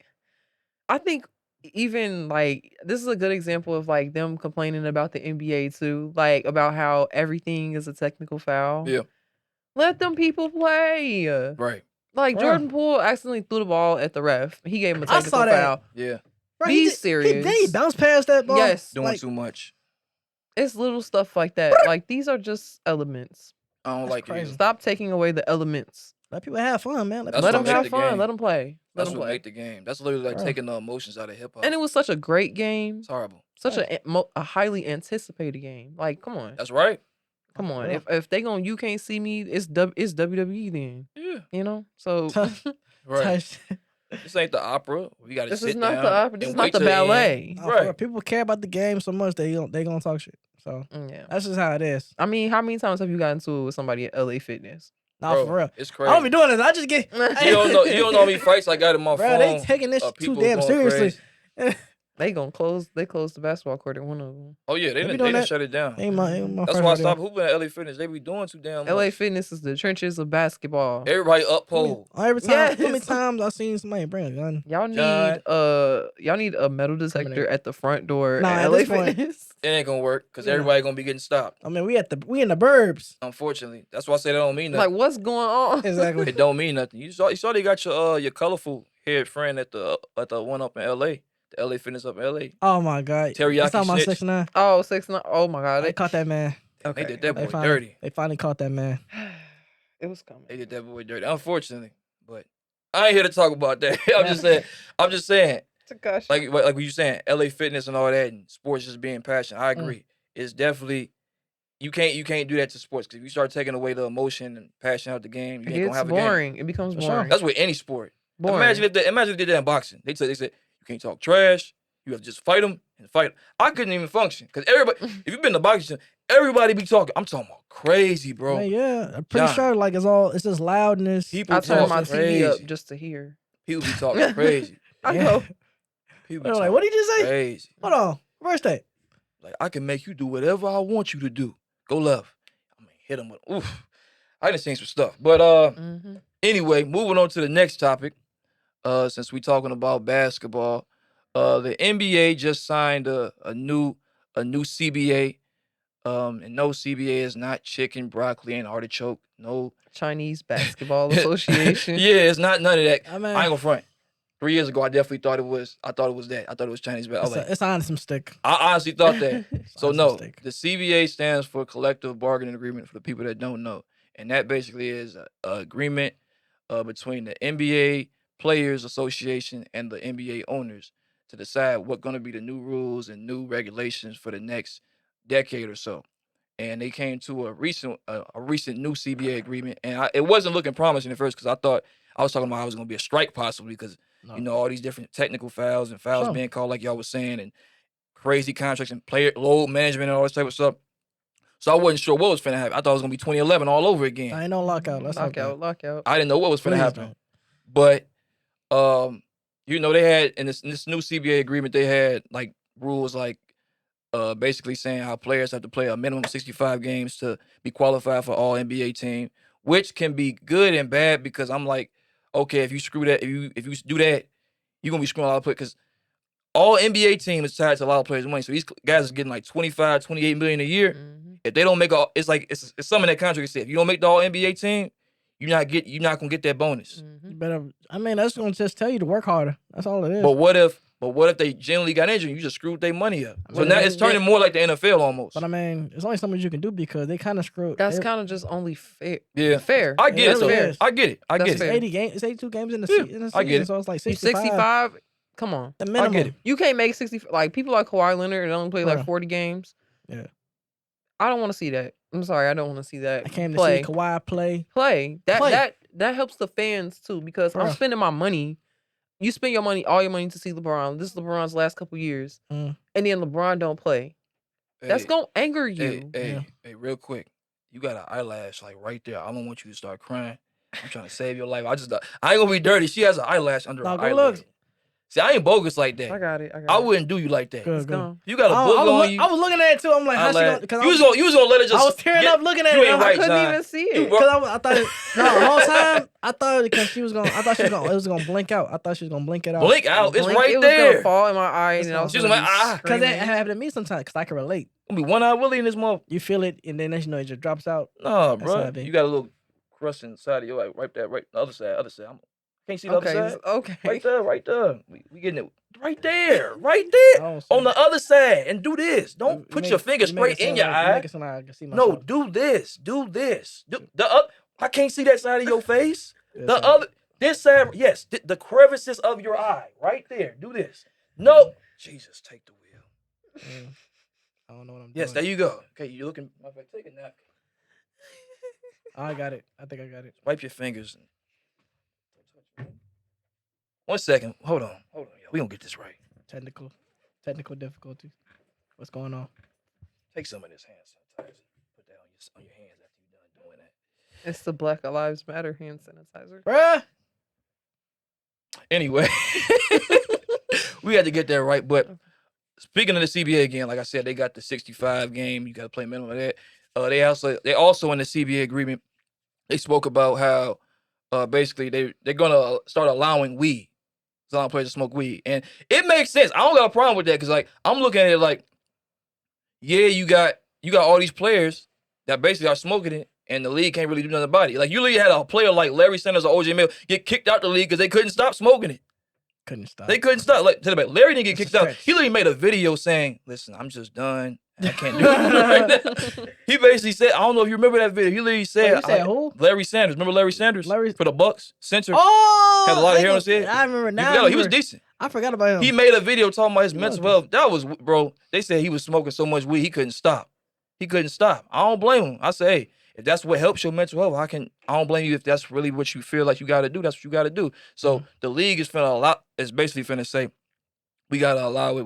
Speaker 3: I think even like this is a good example of like them complaining about the NBA too, like about how everything is a technical foul.
Speaker 1: Yeah.
Speaker 3: Let them people play.
Speaker 1: Right.
Speaker 3: Like
Speaker 2: Bruh.
Speaker 3: Jordan Poole accidentally threw the ball at the ref. He gave him a
Speaker 2: I
Speaker 3: technical
Speaker 2: saw that.
Speaker 3: foul.
Speaker 1: Yeah.
Speaker 2: Bro,
Speaker 3: Be
Speaker 2: he
Speaker 3: serious.
Speaker 2: He bounced past that ball.
Speaker 3: Yes.
Speaker 1: Doing
Speaker 2: Like,
Speaker 1: too much.
Speaker 3: It's little stuff like that. Like these are just elements.
Speaker 1: I don't
Speaker 2: That's
Speaker 1: like
Speaker 2: crazy.
Speaker 1: it. Either.
Speaker 3: Stop taking away the elements.
Speaker 2: let people have fun, man.
Speaker 1: That's
Speaker 3: Let
Speaker 1: what
Speaker 3: them
Speaker 1: make
Speaker 3: have
Speaker 1: the
Speaker 3: fun.
Speaker 1: game.
Speaker 3: Let them play. Let
Speaker 1: That's
Speaker 3: them
Speaker 1: what
Speaker 3: play.
Speaker 1: make the game. That's literally like
Speaker 2: Bro.
Speaker 1: taking the emotions out of hip hop.
Speaker 3: And it was such a great game.
Speaker 1: It's horrible.
Speaker 3: Such a highly anticipated game. Like, come on.
Speaker 1: That's right.
Speaker 3: Come on.
Speaker 2: Yeah.
Speaker 3: If they gon' you can't see me, it's WWE then.
Speaker 1: Yeah.
Speaker 3: You know? So
Speaker 1: Right. This ain't the opera. We got to
Speaker 3: this
Speaker 1: sit
Speaker 3: is not
Speaker 1: down
Speaker 3: the opera. This
Speaker 1: and
Speaker 3: is not
Speaker 1: wait
Speaker 3: the
Speaker 1: till end.
Speaker 3: ballet.
Speaker 1: Right.
Speaker 2: People care about the game so much they gonna talk shit. So
Speaker 3: Yeah.
Speaker 2: that's just how it is.
Speaker 3: I mean, how many times have you gotten into it with somebody at LA Fitness?
Speaker 2: Nah,
Speaker 1: Bro,
Speaker 2: for real.
Speaker 1: It's
Speaker 2: I
Speaker 1: crazy.
Speaker 2: don't be doing this. I just get.
Speaker 1: You don't know. You don't know how many fights I got in my
Speaker 2: Bro,
Speaker 1: phone.
Speaker 2: they taking this
Speaker 1: of
Speaker 2: too
Speaker 1: people
Speaker 2: damn
Speaker 1: going
Speaker 2: seriously.
Speaker 1: crazy.
Speaker 3: They close the basketball court at one of them.
Speaker 1: Oh yeah, they
Speaker 2: be
Speaker 1: didn't
Speaker 2: doing that.
Speaker 1: shut it down.
Speaker 2: Ain't my
Speaker 1: That's
Speaker 2: first
Speaker 1: why I
Speaker 2: rodeo.
Speaker 1: stopped hooping at LA Fitness. They be doing too damn much.
Speaker 3: LA Fitness is the trenches of basketball.
Speaker 1: Everybody up pole.
Speaker 2: Every time, how many
Speaker 3: Yes.
Speaker 2: times I seen somebody bring a gun?
Speaker 3: Y'all
Speaker 1: John.
Speaker 3: need a metal detector
Speaker 2: Terminator.
Speaker 3: at the front door
Speaker 2: Nah,
Speaker 3: at
Speaker 2: at
Speaker 3: LA
Speaker 2: this point-
Speaker 3: Fitness.
Speaker 1: It ain't gonna work because
Speaker 2: Yeah.
Speaker 1: everybody gonna be getting stopped.
Speaker 2: I mean, we in the burbs.
Speaker 1: Unfortunately, that's why I say that don't mean
Speaker 3: Like,
Speaker 1: nothing.
Speaker 3: what's going on?
Speaker 2: Exactly.
Speaker 1: It don't mean nothing. You saw they got your colorful haired friend at the one up in LA, the LA Fitness up in LA.
Speaker 2: Oh my God.
Speaker 1: Teriyaki
Speaker 2: It's talking about
Speaker 1: snitch.
Speaker 2: 6ix9ine.
Speaker 3: Oh, 6ix9ine. Oh my God.
Speaker 2: They caught that man.
Speaker 1: They did that boy
Speaker 2: finally,
Speaker 1: dirty.
Speaker 2: They finally caught that man.
Speaker 3: It was coming.
Speaker 1: They did that boy dirty. Unfortunately, but I ain't here to talk about that. I'm just saying.
Speaker 3: Gosh.
Speaker 1: Like what you saying, LA Fitness and all that, and sports just being passion. I agree. It's definitely you can't do that to sports because if you start taking away the emotion and passion out the game, you ain't gonna
Speaker 3: It's
Speaker 1: have a game.
Speaker 3: boring. It becomes
Speaker 2: For sure.
Speaker 3: boring.
Speaker 1: That's with any sport.
Speaker 3: boring.
Speaker 1: Imagine if they did that in boxing. They said you can't talk trash. You have to just fight them and fight 'em. I couldn't even function because everybody. If you've been to boxing, everybody be talking. I'm talking about crazy, bro.
Speaker 2: Man, yeah, I'm pretty
Speaker 1: John.
Speaker 2: sure like it's just loudness.
Speaker 1: People
Speaker 3: I turn my
Speaker 1: talking
Speaker 3: TV up
Speaker 1: crazy.
Speaker 3: just to hear.
Speaker 1: People be talking crazy.
Speaker 3: I
Speaker 2: Yeah.
Speaker 3: know.
Speaker 1: People be
Speaker 2: They're like,
Speaker 1: talking
Speaker 2: what did you say?
Speaker 1: crazy.
Speaker 2: Hold on, reverse that.
Speaker 1: Like I can make you do whatever I want you to do. Go left. I mean, hit him with oof. I done seen some stuff, but
Speaker 3: Mhm.
Speaker 1: anyway, moving on to the next topic. Since we talking about basketball, the NBA just signed a new CBA. And no, CBA is not chicken, broccoli, and artichoke. No.
Speaker 3: Chinese Basketball Association.
Speaker 1: Yeah, it's not none of that.
Speaker 2: I mean,
Speaker 1: I ain't gonna front. 3 years ago, I definitely thought it was. I thought it was that. I thought it was Chinese basketball.
Speaker 2: it's on some stick.
Speaker 1: I honestly thought that.
Speaker 2: It's
Speaker 1: So
Speaker 2: on some
Speaker 1: no,
Speaker 2: stick.
Speaker 1: the CBA stands for Collective Bargaining Agreement for the people that don't know, and that basically is a agreement between the NBA Players Association and the NBA owners to decide what's going to be the new rules and new regulations for the next decade or so. And they came to a recent new CBA agreement, and it wasn't looking promising at first because I was talking about how it was going to be a strike possibly because you know all these different technical fouls and fouls
Speaker 2: Sure.
Speaker 1: being called like y'all was saying and crazy contracts and player load management and all this type of stuff. So I wasn't sure what was finna happen. I thought it was gonna be 2011 all over again.
Speaker 2: I ain't no lockout. Let's hope not.
Speaker 3: Lockout.
Speaker 1: I didn't know what was finna
Speaker 2: Please
Speaker 1: happen.
Speaker 2: don't.
Speaker 1: But you know, they had in this new CBA agreement, they had like rules like basically saying how players have to play a minimum of 65 games to be qualified for all NBA team, which can be good and bad because I'm like, okay, if you screw that, if you do that, you're gonna be screwing a lot of players because all NBA team is tied to a lot of players' money. So these guys are getting like 25, 28 million a year.
Speaker 3: Mhm.
Speaker 1: If they don't make all, it's like it's some in that contract that said if you don't make the all NBA team, you're not gonna get that bonus.
Speaker 3: Mhm.
Speaker 2: You better. I mean, that's gonna just tell you to work harder. That's all it is.
Speaker 1: But what if But what if they genuinely got injured? You just screwed their money up. So
Speaker 2: mean,
Speaker 1: now it's turning more like the NFL almost.
Speaker 2: But I mean, it's only so much you can do because they kind of screwed.
Speaker 3: That's kind of just only fair.
Speaker 1: Yeah.
Speaker 3: Fair.
Speaker 1: I get
Speaker 2: That's
Speaker 1: it, though.
Speaker 2: fair.
Speaker 1: I get it. I
Speaker 3: That's
Speaker 1: get
Speaker 3: fair.
Speaker 1: it.
Speaker 2: 80 games. It's 82 games in the
Speaker 1: Yeah,
Speaker 2: season.
Speaker 1: I get it.
Speaker 2: So it's like 65.
Speaker 3: 65. Come on.
Speaker 2: The minimum.
Speaker 1: get it.
Speaker 3: You can't make 60. Like people like Kawhi Leonard and only play like
Speaker 2: Bruh.
Speaker 3: 40 games.
Speaker 2: Yeah.
Speaker 3: I don't want to see that. I'm sorry. I don't want to see that.
Speaker 2: I came to
Speaker 3: play.
Speaker 2: see Kawhi play.
Speaker 3: Play.
Speaker 2: Play.
Speaker 3: That helps the fans too because I'm
Speaker 2: Bruh.
Speaker 3: spending my money. You spend your money, all your money to see LeBron. This is LeBron's last couple years.
Speaker 2: Mm.
Speaker 3: And then LeBron don't play. That's
Speaker 1: Hey,
Speaker 3: going to anger you.
Speaker 1: Hey, real quick. You got an eyelash like right there. I don't want you to start crying. I'm trying to save your life. I ain't gonna be dirty. She has an eyelash under her
Speaker 2: No, go
Speaker 1: eyelid.
Speaker 2: look.
Speaker 1: See, I ain't bogus like that.
Speaker 3: I got it.
Speaker 1: I wouldn't do you like that.
Speaker 2: Good,
Speaker 3: It's
Speaker 2: good.
Speaker 3: gone.
Speaker 1: You got a
Speaker 2: I
Speaker 1: book
Speaker 2: was
Speaker 1: on you.
Speaker 2: I was looking at it too. I'm like, how she
Speaker 1: eyelash.
Speaker 2: gonna?
Speaker 1: You was gonna let it just.
Speaker 2: I was tearing
Speaker 1: get-
Speaker 2: up looking at
Speaker 1: you
Speaker 2: it.
Speaker 1: ain't
Speaker 2: I'm
Speaker 1: right,
Speaker 2: like,
Speaker 3: I couldn't
Speaker 1: Zion.
Speaker 3: even see
Speaker 1: You
Speaker 3: it.
Speaker 1: bro-
Speaker 2: Cause I thought the whole time I thought because she was gonna. I thought she was gonna. It was gonna blink out. I thought she was gonna blink it out.
Speaker 1: Blink out. It's
Speaker 3: Blink,
Speaker 1: right
Speaker 3: it was gonna
Speaker 1: there.
Speaker 3: fall in my eye,
Speaker 2: It's
Speaker 3: and I was
Speaker 2: gonna-
Speaker 1: She's
Speaker 3: gonna
Speaker 1: like,
Speaker 3: be
Speaker 1: ah.
Speaker 2: Cause that
Speaker 3: screaming.
Speaker 2: happened to me sometimes. Cause I can relate.
Speaker 1: Gonna be one eye Willie in this mother.
Speaker 2: You feel it, and then next you know it just drops out.
Speaker 1: Nah,
Speaker 2: how
Speaker 1: bro.
Speaker 2: I be.
Speaker 1: You got a little crust inside of your eye, right there, right the other side. Can't see the
Speaker 3: Okay,
Speaker 1: other side.
Speaker 3: okay.
Speaker 1: Right there. We getting it right there, right
Speaker 2: I
Speaker 1: there.
Speaker 2: don't see
Speaker 1: On
Speaker 2: it.
Speaker 1: the other side, and do this.
Speaker 2: You
Speaker 1: Don't put
Speaker 2: make-
Speaker 1: your finger
Speaker 2: you make it
Speaker 1: straight in
Speaker 2: sound
Speaker 1: your
Speaker 2: like- you
Speaker 1: eye.
Speaker 2: make it sound like I can see
Speaker 1: No,
Speaker 2: myself.
Speaker 1: do this. I can't see that side of your face.
Speaker 2: This
Speaker 1: The
Speaker 2: side.
Speaker 1: other, this side, yes, the crevices of your eye, right there. Do this. No, Jesus, take the wheel.
Speaker 2: Mm. I don't know what I'm doing.
Speaker 1: Yes, there you go. Okay, you're looking. Matter of fact, take a napkin.
Speaker 2: I got it. I think I got it.
Speaker 1: Wipe your fingers. One second. Hold on. Yo. We gonna get this right.
Speaker 2: Technical difficulties. What's going on?
Speaker 1: Take some of this hand sanitizer. Put that on your hands after you're done doing that.
Speaker 3: It's the Black Lives Matter hand sanitizer.
Speaker 2: Bruh.
Speaker 1: Anyway, we had to get that right. But speaking of the CBA again, like I said, they got the 65 game. You got to play minimum of that. They also in the CBA agreement, they spoke about how basically they're gonna start allowing weed. Allowing players to smoke weed, and it makes sense. I don't got a problem with that because like I'm looking at it like, yeah, you got all these players that basically are smoking it, and the league can't really do nothing about it. Like you literally had a player like Larry Sanders or OJ Mayo get kicked out the league because they couldn't stop smoking it.
Speaker 2: Couldn't stop.
Speaker 1: They couldn't stop. Like, tell you about Larry didn't get
Speaker 2: That's
Speaker 1: kicked
Speaker 2: a
Speaker 1: out.
Speaker 2: stretch.
Speaker 1: He literally made a video saying, "Listen, I'm just done. I can't do it right now." He basically said, "I don't know if you remember that video." He literally said,
Speaker 2: Wait, you said who?
Speaker 1: Larry Sanders. Remember Larry Sanders?
Speaker 2: Larry-
Speaker 1: For the Bucks, center.
Speaker 2: Oh,
Speaker 1: Had a lot of
Speaker 2: I
Speaker 1: hair on
Speaker 2: know-
Speaker 1: his head.
Speaker 2: I remember
Speaker 1: You
Speaker 2: now.
Speaker 1: forgot, he was decent.
Speaker 2: I forgot about him.
Speaker 1: He made a video talking about his
Speaker 2: He
Speaker 1: mental
Speaker 2: was
Speaker 1: health. That was, bro. They said he was smoking so much weed he couldn't stop. I don't blame him. I say, hey, if that's what helps your mental health, I don't blame you if that's really what you feel like you got to do. That's what you got to do. So the league is basically finna say, we gotta allow it.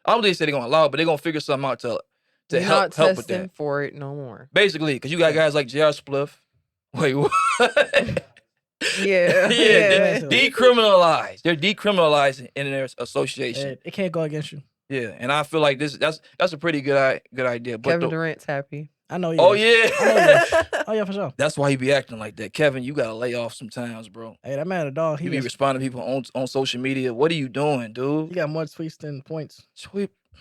Speaker 1: I don't think they say they're gonna allow it, but they're gonna figure something out to
Speaker 3: They're
Speaker 1: help
Speaker 3: not
Speaker 1: with
Speaker 3: testing
Speaker 1: that.
Speaker 3: for it no more.
Speaker 1: Basically, because you got guys like J.R. Spliff. Wait, what?
Speaker 3: Yeah.
Speaker 1: Yeah, decriminalized. They're decriminalizing in their association.
Speaker 2: It can't go against you.
Speaker 1: Yeah, and I feel like that's a pretty good idea. But
Speaker 3: Kevin Durant's happy.
Speaker 2: I know.
Speaker 1: oh
Speaker 2: is.
Speaker 1: yeah,
Speaker 2: Oh yeah, for sure.
Speaker 1: that's why he be acting like that. Kevin, you gotta lay off sometimes, bro.
Speaker 2: Hey, that man a dog.
Speaker 1: He
Speaker 2: He
Speaker 1: be responding to people on social media. What are you doing, dude?
Speaker 2: he got more tweets than points.
Speaker 1: Sweep,
Speaker 2: I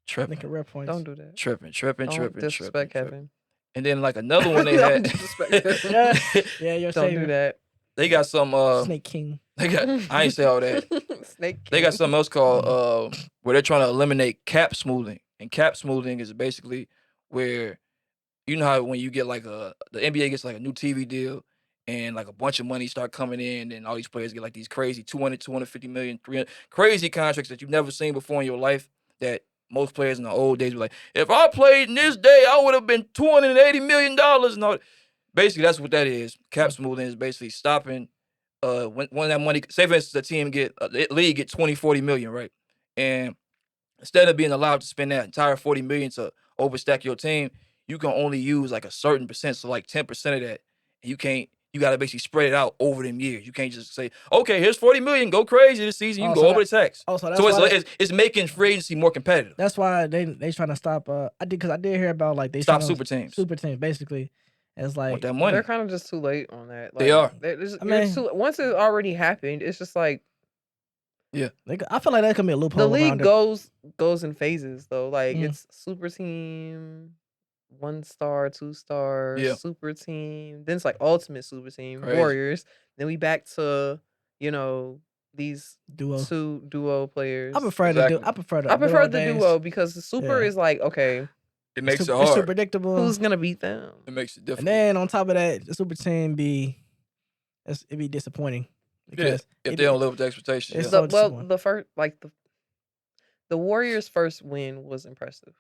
Speaker 1: tripping,
Speaker 2: think career points.
Speaker 3: Don't do that.
Speaker 1: tripping.
Speaker 3: Don't disrespect Kevin.
Speaker 1: And then like another one they
Speaker 3: Don't
Speaker 1: had.
Speaker 3: disrespect Kevin.
Speaker 2: Yeah, you're
Speaker 3: Don't
Speaker 2: savior.
Speaker 3: do that.
Speaker 1: They got some.
Speaker 2: Snake King.
Speaker 1: They got. I ain't say all that.
Speaker 3: Snake
Speaker 1: They got
Speaker 3: King.
Speaker 1: something else called where they're trying to eliminate cap smoothing. And cap smoothing is basically where you know how when you get like the NBA gets like a new TV deal and like a bunch of money start coming in and all these players get like these crazy 200, 250 million, 300 crazy contracts that you've never seen before in your life that most players in the old days were like, if I played in this day, I would have been $280 million and all. Basically, that's what that is. Cap smoothing is basically stopping when that money, say for instance, the team the league get 20, 40 million, right? And instead of being allowed to spend that entire 40 million to overstack your team, you can only use like a certain percent, so like 10% of that. And you got to basically spread it out over them years. You can't just say, okay, here's 40 million, go crazy this season, you can
Speaker 2: Oh,
Speaker 1: go
Speaker 2: so
Speaker 1: over the tax.
Speaker 2: Oh, so that's
Speaker 1: So
Speaker 2: why
Speaker 1: it's making free agency more competitive.
Speaker 2: that's why they trying to stop. I did hear about like they
Speaker 1: Stop
Speaker 2: tryna-
Speaker 1: super teams.
Speaker 2: Super teams basically. It's
Speaker 1: Want
Speaker 2: like
Speaker 1: that money.
Speaker 3: They're kind of just too late on that.
Speaker 1: They are.
Speaker 3: Once it's already happened, it's just like
Speaker 2: I feel like that could be a loophole.
Speaker 3: the league
Speaker 2: around it.
Speaker 3: goes in phases though. Like
Speaker 2: Mm.
Speaker 3: it's super team, 1 star, 2 stars,
Speaker 1: Yeah.
Speaker 3: super team. Then it's like ultimate super team,
Speaker 1: Crazy.
Speaker 3: Warriors. Then we back to these
Speaker 2: Duo.
Speaker 3: 2 duo players.
Speaker 2: I prefer
Speaker 1: Exactly.
Speaker 2: I prefer the
Speaker 3: I prefer the
Speaker 2: games.
Speaker 3: duo because the super
Speaker 2: Yeah.
Speaker 3: is like, okay,
Speaker 1: It makes
Speaker 2: It's
Speaker 1: it
Speaker 2: too- It's too
Speaker 1: hard.
Speaker 2: predictable.
Speaker 3: who's gonna beat them?
Speaker 1: It makes it
Speaker 2: And
Speaker 1: difficult.
Speaker 2: then on top of that, the super team it'd be disappointing because
Speaker 1: If they don't live up to expectations.
Speaker 2: it's
Speaker 1: Yeah.
Speaker 2: so
Speaker 3: Well,
Speaker 2: disappointing.
Speaker 3: the first the Warriors' first win was impressive.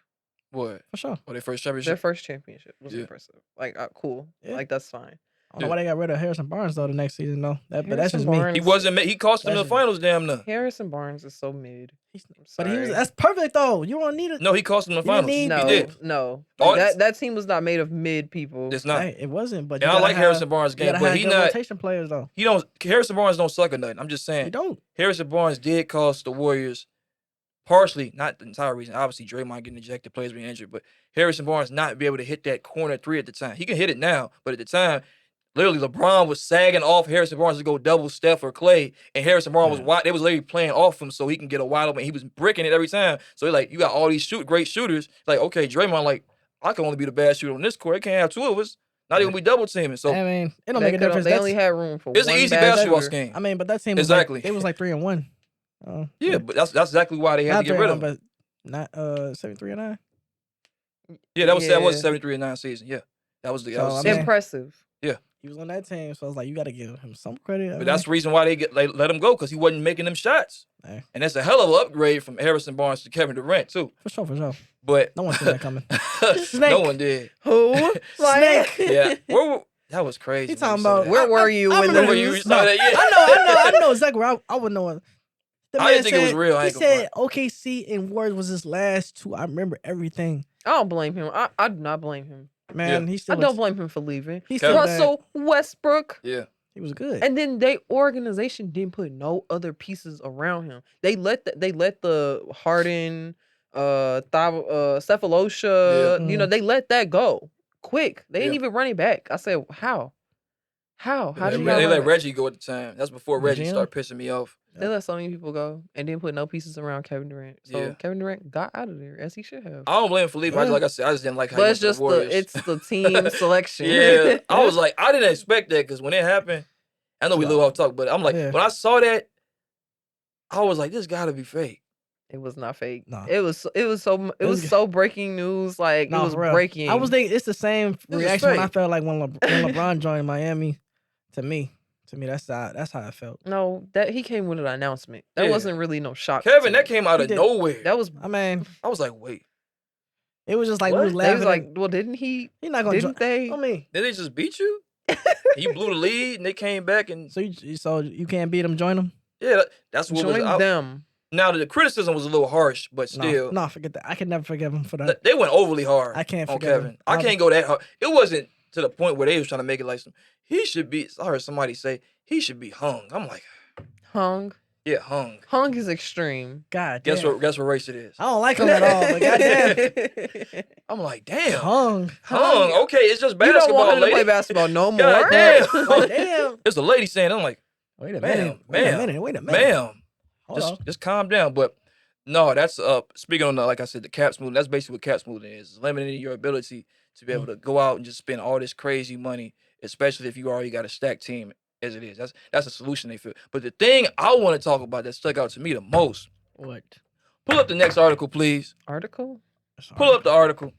Speaker 1: What?
Speaker 2: For sure.
Speaker 1: Or their first
Speaker 3: Their
Speaker 1: championship?
Speaker 3: first championship was
Speaker 1: Yeah.
Speaker 3: impressive. Like, cool.
Speaker 2: Yeah.
Speaker 3: Like, that's fine.
Speaker 2: I don't know why they got rid of Harrison Barnes though the next season though. But that's
Speaker 3: Harrison
Speaker 2: just me.
Speaker 3: Barnes-
Speaker 1: He wasn't. He cost them the
Speaker 2: That's-
Speaker 1: finals. Damn near.
Speaker 3: Harrison Barnes is so mid.
Speaker 2: But
Speaker 3: Sorry.
Speaker 2: that's perfect though. You don't need it.
Speaker 1: No, he cost them the
Speaker 2: You don't
Speaker 1: finals.
Speaker 2: need-
Speaker 1: He
Speaker 3: no,
Speaker 1: did.
Speaker 3: no.
Speaker 1: Oh,
Speaker 3: Like, that team was not made of mid people.
Speaker 1: It's not.
Speaker 2: Hey, it wasn't. But
Speaker 1: And I like Harrison Barnes' game, but he
Speaker 2: good
Speaker 1: not.
Speaker 2: rotation players though.
Speaker 1: He don't. Harrison Barnes don't suck or nothing. I'm just
Speaker 2: You
Speaker 1: saying.
Speaker 2: don't.
Speaker 1: Harrison Barnes did cost the Warriors, partially, not the entire reason. Obviously, Draymond getting ejected, players being injured, but Harrison Barnes not be able to hit that corner 3 at the time. He can hit it now, but at the time, literally LeBron was sagging off Harrison Barnes to go double Steph or Clay, and Harrison Barnes was wide. They was literally playing off him so he can get a wide open. He was bricking it every time. So like, you got all these great shooters. Like, okay, Draymond, like, I can only be the bad shooter on this court. I can't have 2 of us. Not even be double teaming. So
Speaker 2: I mean, it don't
Speaker 3: They
Speaker 2: make a difference.
Speaker 3: They only had room for
Speaker 1: it's an
Speaker 3: one
Speaker 1: easy
Speaker 3: bad
Speaker 1: basketball
Speaker 3: shooter.
Speaker 1: scheme.
Speaker 2: I mean, but that team was
Speaker 1: Exactly.
Speaker 2: Like, it was like 3-1.
Speaker 1: Yeah, but that's exactly why they had to get rid of him.
Speaker 2: But not 7-3-9.
Speaker 1: Yeah, that was
Speaker 3: Yeah.
Speaker 1: 73-9 season. Yeah, that was the. That
Speaker 2: So,
Speaker 1: was
Speaker 2: I
Speaker 1: the
Speaker 2: mean,
Speaker 3: Impressive.
Speaker 2: He was on that team, so I was like, you got to give him some credit.
Speaker 1: But that's the reason why they let him go, because he wasn't making them shots.
Speaker 2: Hey.
Speaker 1: And that's a hell of an upgrade from Harrison Barnes to Kevin Durant too.
Speaker 2: For sure.
Speaker 1: But
Speaker 2: No one seen that coming.
Speaker 1: no
Speaker 2: Snake.
Speaker 1: one did.
Speaker 3: Who? Like,
Speaker 1: Yeah, that was crazy.
Speaker 2: He
Speaker 1: when
Speaker 2: talking
Speaker 1: you said
Speaker 2: about
Speaker 1: that.
Speaker 3: Where were you
Speaker 2: I
Speaker 3: when
Speaker 2: remember
Speaker 1: Where
Speaker 3: the
Speaker 1: you
Speaker 2: news?
Speaker 1: saw that? Yeah.
Speaker 2: I know exactly where I would know it. The
Speaker 1: I
Speaker 2: man
Speaker 1: didn't think it was
Speaker 2: said-
Speaker 1: real, I
Speaker 2: He
Speaker 1: ain't gonna
Speaker 2: said OKC and Warriors was his last 2. I remember everything.
Speaker 3: I don't blame him. I do not blame him.
Speaker 2: Man, he still
Speaker 3: I don't blame him for leaving.
Speaker 2: He still
Speaker 1: Kevin-
Speaker 2: bad.
Speaker 3: Russell Westbrook.
Speaker 1: Yeah,
Speaker 2: He was good.
Speaker 3: And then they organization didn't put no other pieces around him. They let the Harden, Cephalosha,
Speaker 2: Yeah.
Speaker 3: you know, they let that go quick. They didn't
Speaker 1: Yeah.
Speaker 3: even run it back. I said, how? How
Speaker 1: they,
Speaker 3: did you
Speaker 1: they
Speaker 3: not
Speaker 1: let
Speaker 3: run it?
Speaker 1: Reggie go at the time. That's before Reggie
Speaker 2: GM?
Speaker 1: started pissing me off.
Speaker 3: They let so many people go and didn't put no pieces around Kevin Durant. So
Speaker 1: Yeah.
Speaker 3: Kevin Durant got out of there as he should have.
Speaker 1: I don't blame him for leaving.
Speaker 2: Yeah.
Speaker 1: Like I said, I just didn't like how
Speaker 3: But
Speaker 1: he
Speaker 3: it's
Speaker 1: went to
Speaker 3: just
Speaker 1: the Warriors.
Speaker 3: it's the team selection.
Speaker 1: Yeah, I was like, I didn't expect that because when it happened, I know we live off talk, but I'm like,
Speaker 2: Yeah.
Speaker 1: when I saw that, I was like, this got to be fake.
Speaker 3: It was not fake.
Speaker 2: No.
Speaker 3: It was so breaking news. Like
Speaker 2: Nah,
Speaker 3: it was
Speaker 2: for real.
Speaker 3: breaking.
Speaker 2: I was thinking it's the same
Speaker 1: is
Speaker 2: reaction when I
Speaker 1: fake.
Speaker 2: felt like when LeBron joined Miami. To me, that's how I felt.
Speaker 3: No, that he came with an announcement. That
Speaker 1: Yeah.
Speaker 3: wasn't really no shock.
Speaker 1: Kevin,
Speaker 3: to
Speaker 1: that
Speaker 3: me.
Speaker 1: came out
Speaker 2: He
Speaker 1: of
Speaker 2: did.
Speaker 1: nowhere.
Speaker 3: That was.
Speaker 2: I mean,
Speaker 1: I was like, wait,
Speaker 2: it was just like
Speaker 1: What?
Speaker 2: we was
Speaker 3: They
Speaker 2: laughing.
Speaker 3: was like, well, didn't he?
Speaker 2: he's not gonna join.
Speaker 3: Didn't they?
Speaker 2: I mean,
Speaker 1: did they just beat you? You blew the lead and they came back and
Speaker 2: so you can't beat him, join him.
Speaker 1: yeah, that's what was
Speaker 3: Join
Speaker 1: out.
Speaker 3: them.
Speaker 1: Now the criticism was a little harsh, but still,
Speaker 2: No, forget that. I can never forgive him for that.
Speaker 1: they went overly hard.
Speaker 2: I can't
Speaker 1: on
Speaker 2: forgive
Speaker 1: Kevin.
Speaker 2: him.
Speaker 1: I can't go that hard. It wasn't to the point where they was trying to make it like some. He should be. I heard somebody say he should be hung. I'm like,
Speaker 3: Hung.
Speaker 1: yeah, hung.
Speaker 3: Hung is extreme.
Speaker 2: God,
Speaker 1: Guess
Speaker 2: damn.
Speaker 1: what race it is?
Speaker 2: I don't like him at all. But goddamn,
Speaker 1: I'm like, damn,
Speaker 2: hung.
Speaker 1: hung. Okay, it's just
Speaker 3: You don't
Speaker 1: basketball,
Speaker 3: want him to
Speaker 1: lady.
Speaker 3: play basketball no more.
Speaker 1: God damn.
Speaker 2: Like, damn.
Speaker 1: It's a lady saying. I'm like,
Speaker 2: Wait a
Speaker 1: Ma'am,
Speaker 2: minute.
Speaker 1: ma'am,
Speaker 2: Wait a minute.
Speaker 1: ma'am,
Speaker 2: Hold on.
Speaker 1: just calm down. But no, that's speaking on the, like I said, the cap smoothing. That's basically what cap smoothing is: limiting your ability to be able to go out and just spend all this crazy money, especially if you already got a stacked team as it is. That's a solution they feel. But the thing I want to talk about that stuck out to me the most.
Speaker 2: What?
Speaker 1: Pull up the next article, please.
Speaker 3: Article?
Speaker 1: Pull up the article.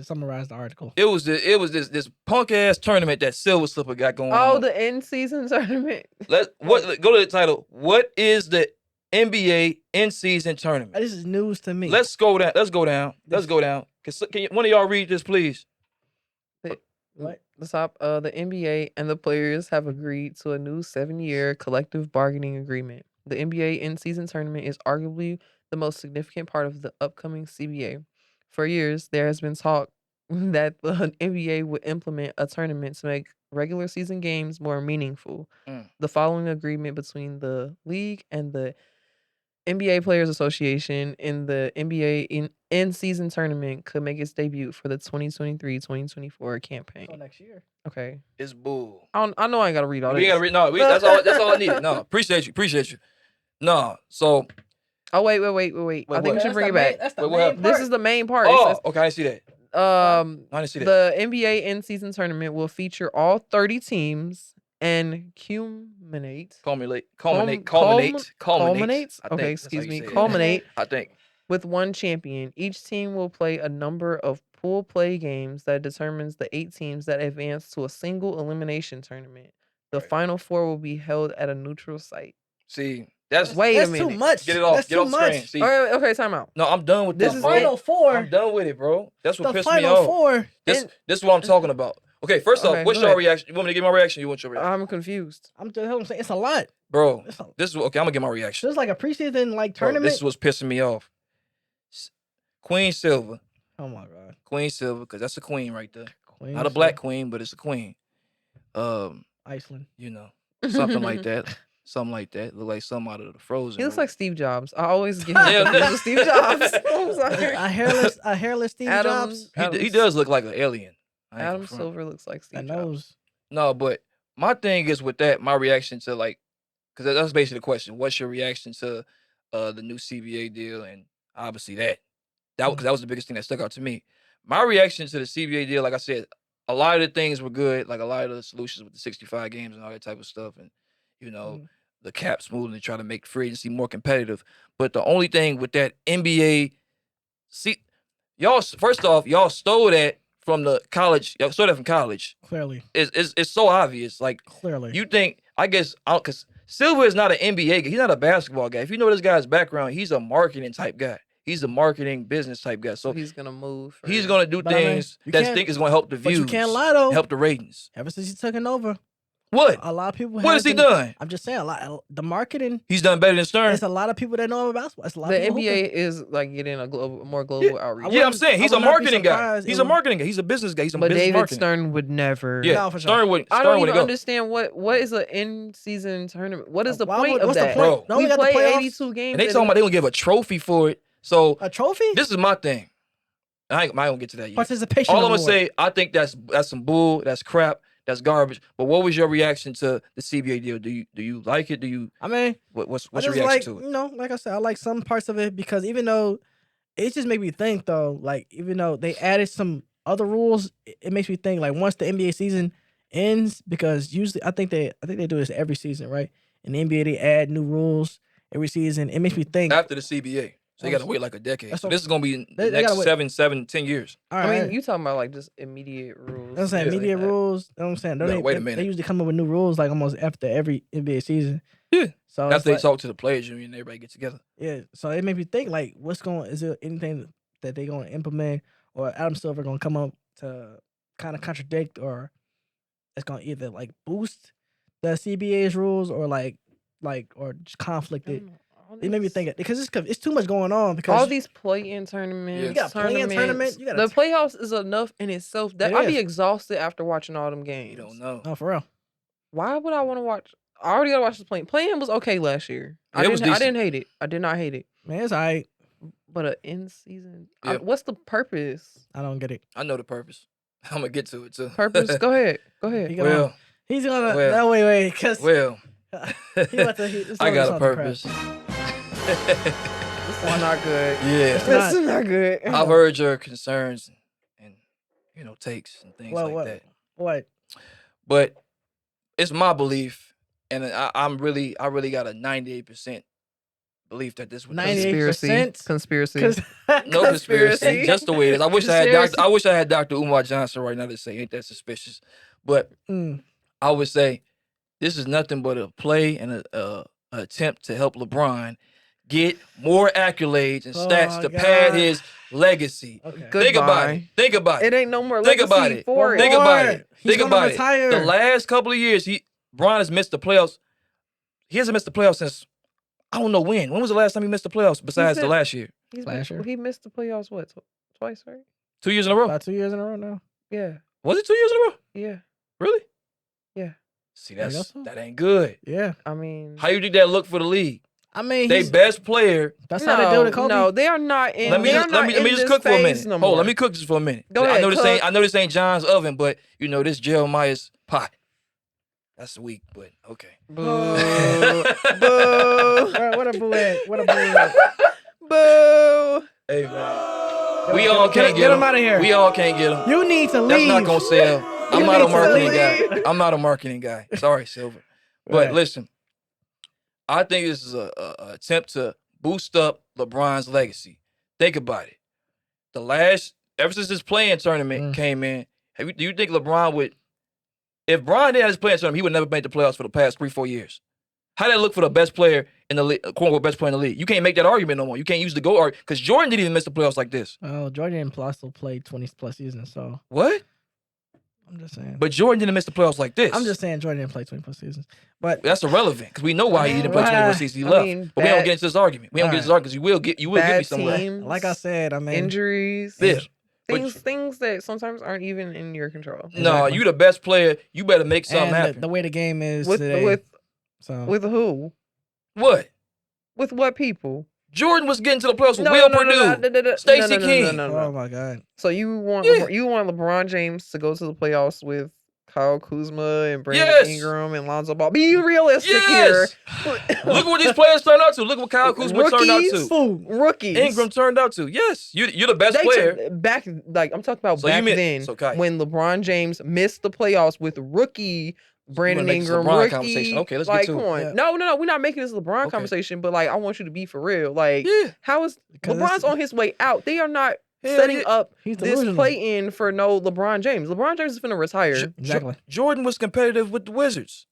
Speaker 2: Summarize the article.
Speaker 1: It was this punk ass tournament that Silver Slipper got going on.
Speaker 3: Oh, the end season tournament.
Speaker 1: Go to the title. What is the NBA in-season tournament?
Speaker 2: This is news to me.
Speaker 1: Let's go down. Can one of y'all read this, please?
Speaker 2: What?
Speaker 3: The top, the NBA and the players have agreed to a new 7-year collective bargaining agreement. The NBA in-season tournament is arguably the most significant part of the upcoming CBA. For years, there has been talk that the NBA would implement a tournament to make regular season games more meaningful.
Speaker 1: Mm.
Speaker 3: The following agreement between the league and the NBA Players Association in the NBA in-season tournament could make its debut for the 2023-2024 campaign.
Speaker 2: So next year.
Speaker 3: Okay.
Speaker 1: It's bull.
Speaker 3: I know I ain't got to read all
Speaker 1: We
Speaker 3: this.
Speaker 1: gotta read. No, that's all I needed. No, appreciate you. No, so
Speaker 3: Oh, wait. I
Speaker 1: Wait,
Speaker 3: think
Speaker 1: what?
Speaker 3: we should bring it back.
Speaker 2: That's the
Speaker 1: Wait, what
Speaker 2: main
Speaker 1: happened?
Speaker 3: This
Speaker 2: part.
Speaker 3: is the main part. It
Speaker 1: oh,
Speaker 3: says,
Speaker 1: okay, I see that. I didn't see that.
Speaker 3: the NBA in-season tournament will feature all 30 teams and culminates.
Speaker 1: Culminates.
Speaker 3: Culminates.
Speaker 1: I
Speaker 3: Okay,
Speaker 1: think
Speaker 3: excuse
Speaker 1: that's how you
Speaker 3: me.
Speaker 1: say it.
Speaker 3: Culminate
Speaker 1: I think.
Speaker 3: with one champion. Each team will play a number of pool play games that determines the 8 teams that advance to a single elimination tournament. The
Speaker 1: Right.
Speaker 3: Final Four will be held at a neutral site.
Speaker 1: See, that's
Speaker 3: Wait a
Speaker 2: That's
Speaker 3: minute.
Speaker 2: too much.
Speaker 1: Get it off.
Speaker 2: That's
Speaker 1: Get
Speaker 2: too
Speaker 1: off screen.
Speaker 2: much.
Speaker 1: See,
Speaker 3: Okay, time out.
Speaker 1: no, I'm done with
Speaker 3: This
Speaker 1: this,
Speaker 3: is
Speaker 1: bro.
Speaker 2: Final Four.
Speaker 1: I'm done with it, bro. That's what
Speaker 2: The
Speaker 1: pissed me
Speaker 2: Final
Speaker 1: off.
Speaker 2: Four.
Speaker 1: This is what I'm talking about. Okay, first
Speaker 3: Okay,
Speaker 1: off, what's
Speaker 3: go
Speaker 1: your
Speaker 3: ahead.
Speaker 1: reaction? You want me to give my reaction? You want your reaction,
Speaker 3: I'm confused.
Speaker 2: I'm saying it's a lot.
Speaker 1: bro?
Speaker 2: It's a,
Speaker 1: This is okay. I'm gonna get my reaction.
Speaker 2: just like a preseason
Speaker 1: Bro,
Speaker 2: tournament.
Speaker 1: this is what's pissing me off. Queen Silver,
Speaker 2: Oh my god.
Speaker 1: Queen Silver, because that's a queen right there.
Speaker 2: Queen
Speaker 1: Not a black queen, but it's a queen.
Speaker 2: Iceland.
Speaker 1: You know, something like that. Something like that. Look like something out of the Frozen.
Speaker 3: He looks
Speaker 1: movie.
Speaker 3: like Steve Jobs. I always get him
Speaker 1: Yeah,
Speaker 3: confused with Steve Jobs. I'm sorry.
Speaker 2: A hairless Steve Jobs.
Speaker 1: He does look like an alien. I ain't
Speaker 3: Adam
Speaker 1: gonna front.
Speaker 3: Silver looks like Steve
Speaker 2: That
Speaker 3: Jobs.
Speaker 2: nose.
Speaker 1: No, but my thing is with that, my reaction to because that's basically the question. What's your reaction to the new CBA deal? And obviously because that was the biggest thing that stuck out to me. My reaction to the CBA deal, like I said, a lot of the things were good, like a lot of the solutions with the 65 games and all that type of stuff, and the cap smoothing to try to make free agency more competitive. But the only thing with that NBA, y'all first off, y'all stole that from the college. Y'all stole that from college.
Speaker 2: Clearly.
Speaker 1: It's so obvious. Like
Speaker 2: Clearly.
Speaker 1: you think, I guess, because Silver is not an NBA guy. He's not a basketball guy. If you know this guy's background, he's a marketing type guy. He's a marketing business type guy. So
Speaker 3: he's gonna move.
Speaker 1: he's gonna do
Speaker 2: But I mean,
Speaker 1: things
Speaker 2: you
Speaker 1: that
Speaker 2: can't-
Speaker 1: think is gonna help the
Speaker 2: But
Speaker 1: views.
Speaker 2: you can't lie though.
Speaker 1: Help the ratings.
Speaker 2: Ever since he took it over,
Speaker 1: What?
Speaker 2: a lot of people.
Speaker 1: What has he done?
Speaker 2: I'm just saying, the marketing.
Speaker 1: He's done better than Stern.
Speaker 2: It's a lot of people that know about basketball. It's a lot
Speaker 3: The
Speaker 2: of people
Speaker 3: NBA is like getting a more global outreach.
Speaker 1: Yeah, I'm saying he's
Speaker 2: I
Speaker 1: a
Speaker 2: would not be
Speaker 1: marketing guy.
Speaker 2: surprised
Speaker 1: He's
Speaker 2: it
Speaker 1: a
Speaker 2: would-
Speaker 1: marketing guy. He's a business guy. He's a
Speaker 3: But
Speaker 1: business
Speaker 3: David
Speaker 1: marketing.
Speaker 3: Stern would never.
Speaker 1: Yeah,
Speaker 2: No, for sure.
Speaker 1: Stern would.
Speaker 3: I
Speaker 1: Stern
Speaker 3: don't
Speaker 1: would
Speaker 3: even
Speaker 1: go.
Speaker 3: understand what is an in-season tournament. What is the
Speaker 2: Why
Speaker 3: point
Speaker 2: would-
Speaker 3: of
Speaker 2: what's the
Speaker 3: that?
Speaker 2: point?
Speaker 1: Bro.
Speaker 2: Don't we
Speaker 3: We
Speaker 2: got the
Speaker 3: play
Speaker 2: playoffs?
Speaker 3: 82 games.
Speaker 1: And they talking about they gonna give a trophy for it. So
Speaker 2: A trophy?
Speaker 1: this is my thing. I ain't gonna get to that yet.
Speaker 2: Participation.
Speaker 1: All I'm gonna
Speaker 2: award.
Speaker 1: say, I think that's some bull. That's crap. That's garbage. But what was your reaction to the CBA deal? Do you like it?
Speaker 2: I mean,
Speaker 1: What's
Speaker 2: I
Speaker 1: your
Speaker 2: just
Speaker 1: reaction
Speaker 2: like,
Speaker 1: to it?
Speaker 2: like I said, I like some parts of it because even though it just made me think though, like even though they added some other rules, it makes me think like once the NBA season ends, because usually I think they do this every season, right? In the NBA they add new rules every season. It makes me think.
Speaker 1: After the CBA. So you gotta wait like a decade.
Speaker 2: That's
Speaker 1: So
Speaker 2: what-
Speaker 1: this is gonna be
Speaker 2: they
Speaker 1: the next
Speaker 2: gotta wait.
Speaker 1: 10 years.
Speaker 2: All
Speaker 3: I
Speaker 2: right,
Speaker 3: mean, you talking about like just immediate rules.
Speaker 2: you know what I'm saying?
Speaker 3: things
Speaker 2: Media
Speaker 3: like that.
Speaker 2: rules. You know what I'm saying? Don't
Speaker 1: Yeah,
Speaker 2: they,
Speaker 1: wait a
Speaker 2: they-
Speaker 1: minute.
Speaker 2: They usually come up with new rules like almost after every NBA season.
Speaker 1: Yeah.
Speaker 2: So it's
Speaker 1: After they
Speaker 2: like,
Speaker 1: talk to the players union, everybody get together.
Speaker 2: yeah. So it made me think like, is there anything that they gonna implement or Adam Silver gonna come up to kind of contradict or it's gonna either like boost the CBA's rules or or just conflict it. It made me think it because it's too much going on because
Speaker 3: all these play-in tournaments.
Speaker 1: Yeah.
Speaker 2: You got a play-in tournament, you got a
Speaker 3: the playoffs is enough in itself. That
Speaker 2: It
Speaker 3: I'd be
Speaker 2: is.
Speaker 3: exhausted after watching all them games.
Speaker 1: You don't know.
Speaker 2: no for real.
Speaker 3: Why would I want to watch? I already gotta watch the play-in. Play-in was okay last year.
Speaker 1: Yeah, it was
Speaker 3: I
Speaker 1: decent.
Speaker 3: didn't hate it. I did not hate it.
Speaker 2: Man, it's alright.
Speaker 3: But an in-season.
Speaker 1: Yeah.
Speaker 3: What's the purpose?
Speaker 2: I don't get it.
Speaker 1: I know the purpose. I'm gonna get to it too.
Speaker 3: Purpose? Go ahead. Go ahead.
Speaker 2: He gonna-
Speaker 1: Well,
Speaker 2: He's gonna
Speaker 1: well,
Speaker 2: no wait because
Speaker 1: well,
Speaker 2: I
Speaker 1: I got a purpose.
Speaker 3: This is not good.
Speaker 1: Yeah.
Speaker 3: This is not good.
Speaker 1: I've heard your concerns and takes and things
Speaker 2: Well,
Speaker 1: like
Speaker 2: what?
Speaker 1: that.
Speaker 2: What?
Speaker 1: But it's my belief, and I really got a 98% belief that this would
Speaker 2: 98%?
Speaker 3: Conspiracy.
Speaker 1: no conspiracy, just the way it is. I wish I had Dr. Umar Johnson right now to say, ain't that suspicious? But I would say this is nothing but a play and a attempt to help LeBron get more accolades and stats to pad
Speaker 2: God.
Speaker 1: his legacy.
Speaker 2: Okay.
Speaker 3: Good.
Speaker 1: Think about
Speaker 3: Goodbye.
Speaker 1: it. Think about it.
Speaker 3: It ain't no more
Speaker 1: Think
Speaker 3: legacy
Speaker 1: about it.
Speaker 3: for
Speaker 1: Think
Speaker 3: it.
Speaker 1: about it.
Speaker 2: He's
Speaker 1: Think
Speaker 2: gonna
Speaker 1: about
Speaker 2: retire.
Speaker 1: it. The last couple of years, Bron has missed the playoffs. He hasn't missed the playoffs since I don't know when. When was the last time he missed the playoffs besides the
Speaker 3: said-
Speaker 1: last year?
Speaker 2: Last year.
Speaker 3: He missed the playoffs, what, twice, right?
Speaker 1: 2 years in a row.
Speaker 2: About 2 years in a row now.
Speaker 3: Yeah.
Speaker 1: Was it 2 years in a row?
Speaker 3: Yeah.
Speaker 1: Really?
Speaker 3: Yeah.
Speaker 1: See,
Speaker 2: guess
Speaker 1: that
Speaker 2: so.
Speaker 1: ain't good.
Speaker 2: Yeah.
Speaker 3: I mean,
Speaker 1: How you think that look for the league?
Speaker 2: I mean,
Speaker 1: They best player.
Speaker 2: that's how they do it, Kobe.
Speaker 3: No, they are not in.
Speaker 1: Let me
Speaker 3: they are
Speaker 1: just,
Speaker 3: not
Speaker 1: let me
Speaker 3: in
Speaker 1: just
Speaker 3: this
Speaker 1: cook for a
Speaker 3: phase
Speaker 1: minute.
Speaker 3: No
Speaker 1: Hold,
Speaker 3: more.
Speaker 1: let me cook this for a minute.
Speaker 3: Go ahead,
Speaker 1: I know this ain't John's oven, but this Jeremiah's pot. That's weak, but okay.
Speaker 3: Boo. Boo.
Speaker 2: What a boo at? What a boo at?
Speaker 3: Boo.
Speaker 1: Hey man, we all can't
Speaker 2: Get
Speaker 1: get
Speaker 2: him out of here.
Speaker 1: We all can't get him.
Speaker 2: You need to
Speaker 1: That's
Speaker 2: leave.
Speaker 1: not gonna sell. I'm not a
Speaker 2: mean,
Speaker 1: marketing
Speaker 2: silly.
Speaker 1: guy. I'm not a marketing guy. Sorry, Silver. But
Speaker 2: Right.
Speaker 1: listen, I think this is a attempt to boost up LeBron's legacy. Think about it. Ever since this playing tournament came in, do you think LeBron would, if Bron didn't have his playing tournament, he would never make the playoffs for the past 3-4 years? How did it look for the best player in the league, quote unquote best player in the league? You can't make that argument no more. You can't use the GOAT argument because Jordan didn't even miss the playoffs like this.
Speaker 2: Oh, Jordan also played 20+ seasons, so
Speaker 1: What?
Speaker 2: I'm just saying.
Speaker 1: But Jordan didn't miss the playoffs like this.
Speaker 2: I'm just saying Jordan didn't play 20+ seasons. But
Speaker 1: that's irrelevant because we know why he didn't play 21 seasons. He left. But we don't get into this argument. We don't get into this argument because you will get me somewhere.
Speaker 2: Like I said, I mean
Speaker 3: injuries.
Speaker 1: Yeah.
Speaker 3: Things that sometimes aren't even in your control.
Speaker 1: No, you the best player. You better make something happen.
Speaker 2: The way the game is
Speaker 3: with
Speaker 2: today.
Speaker 3: with who?
Speaker 1: What?
Speaker 3: With what people?
Speaker 1: Jordan was getting to the playoffs with Will Purdue, Stacey King.
Speaker 2: Oh my God!
Speaker 3: So you want LeBron James to go to the playoffs with Kyle Kuzma and Brandon Ingram and Lonzo Ball? Be realistic here.
Speaker 1: Look what these players turned out to. Look what Kyle Kuzma turned out to.
Speaker 3: Rookies.
Speaker 1: Ingram turned out to. Yes, you're the best player.
Speaker 3: Back, like I'm talking about then when LeBron James missed the playoffs with rookie Brandon Ingram,
Speaker 1: LeBron
Speaker 3: rookie.
Speaker 1: Conversation. Okay, let's
Speaker 3: like,
Speaker 1: get to
Speaker 3: come on.
Speaker 1: it.
Speaker 3: No, we're not making this LeBron conversation, but like, I want you to be for real. Like, how is LeBron's on his way out? They are not setting up this play-in for no LeBron James. LeBron James is going to retire.
Speaker 2: Exactly.
Speaker 1: Jordan was competitive with the Wizards.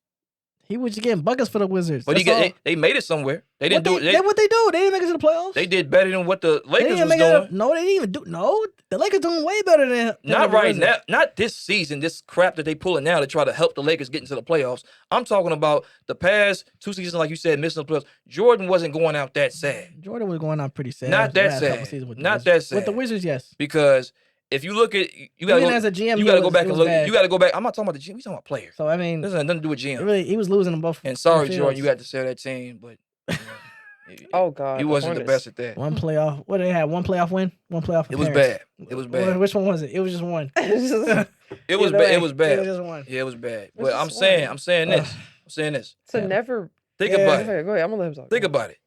Speaker 2: He was getting buckets for the Wizards.
Speaker 1: But they made it somewhere. They didn't do it.
Speaker 2: What they do? They didn't make it to the playoffs.
Speaker 1: They did better than what the Lakers was doing.
Speaker 2: No, they didn't even do. No, the Lakers doing way better than.
Speaker 1: Not right now. Not this season. This crap that they pulling now to try to help the Lakers get into the playoffs. I'm talking about the past 2 seasons, like you said, missing the playoffs. Jordan wasn't going out that sad.
Speaker 2: Jordan was going out pretty sad.
Speaker 1: Not that sad. Not that sad.
Speaker 2: With the Wizards, yes.
Speaker 1: Because if you look at you gotta
Speaker 2: as a GM,
Speaker 1: you gotta go back and look. You gotta go back. I'm not talking about the GM. We talking about players.
Speaker 2: So I mean,
Speaker 1: this has nothing to do with GM.
Speaker 2: Really, he was losing them both.
Speaker 1: And sorry, Jordan, you had to sell that team, but
Speaker 3: oh God,
Speaker 1: he wasn't the best at that.
Speaker 2: One playoff. What did they have? One playoff win. One playoff.
Speaker 1: It was bad. It was bad.
Speaker 2: Which one was it? It was just one.
Speaker 1: It was bad. It was bad.
Speaker 2: It was just one.
Speaker 1: Yeah, it was bad. But I'm saying this.
Speaker 3: To never
Speaker 1: think about it.
Speaker 3: Go ahead. I'm gonna let him talk.
Speaker 1: Think about it.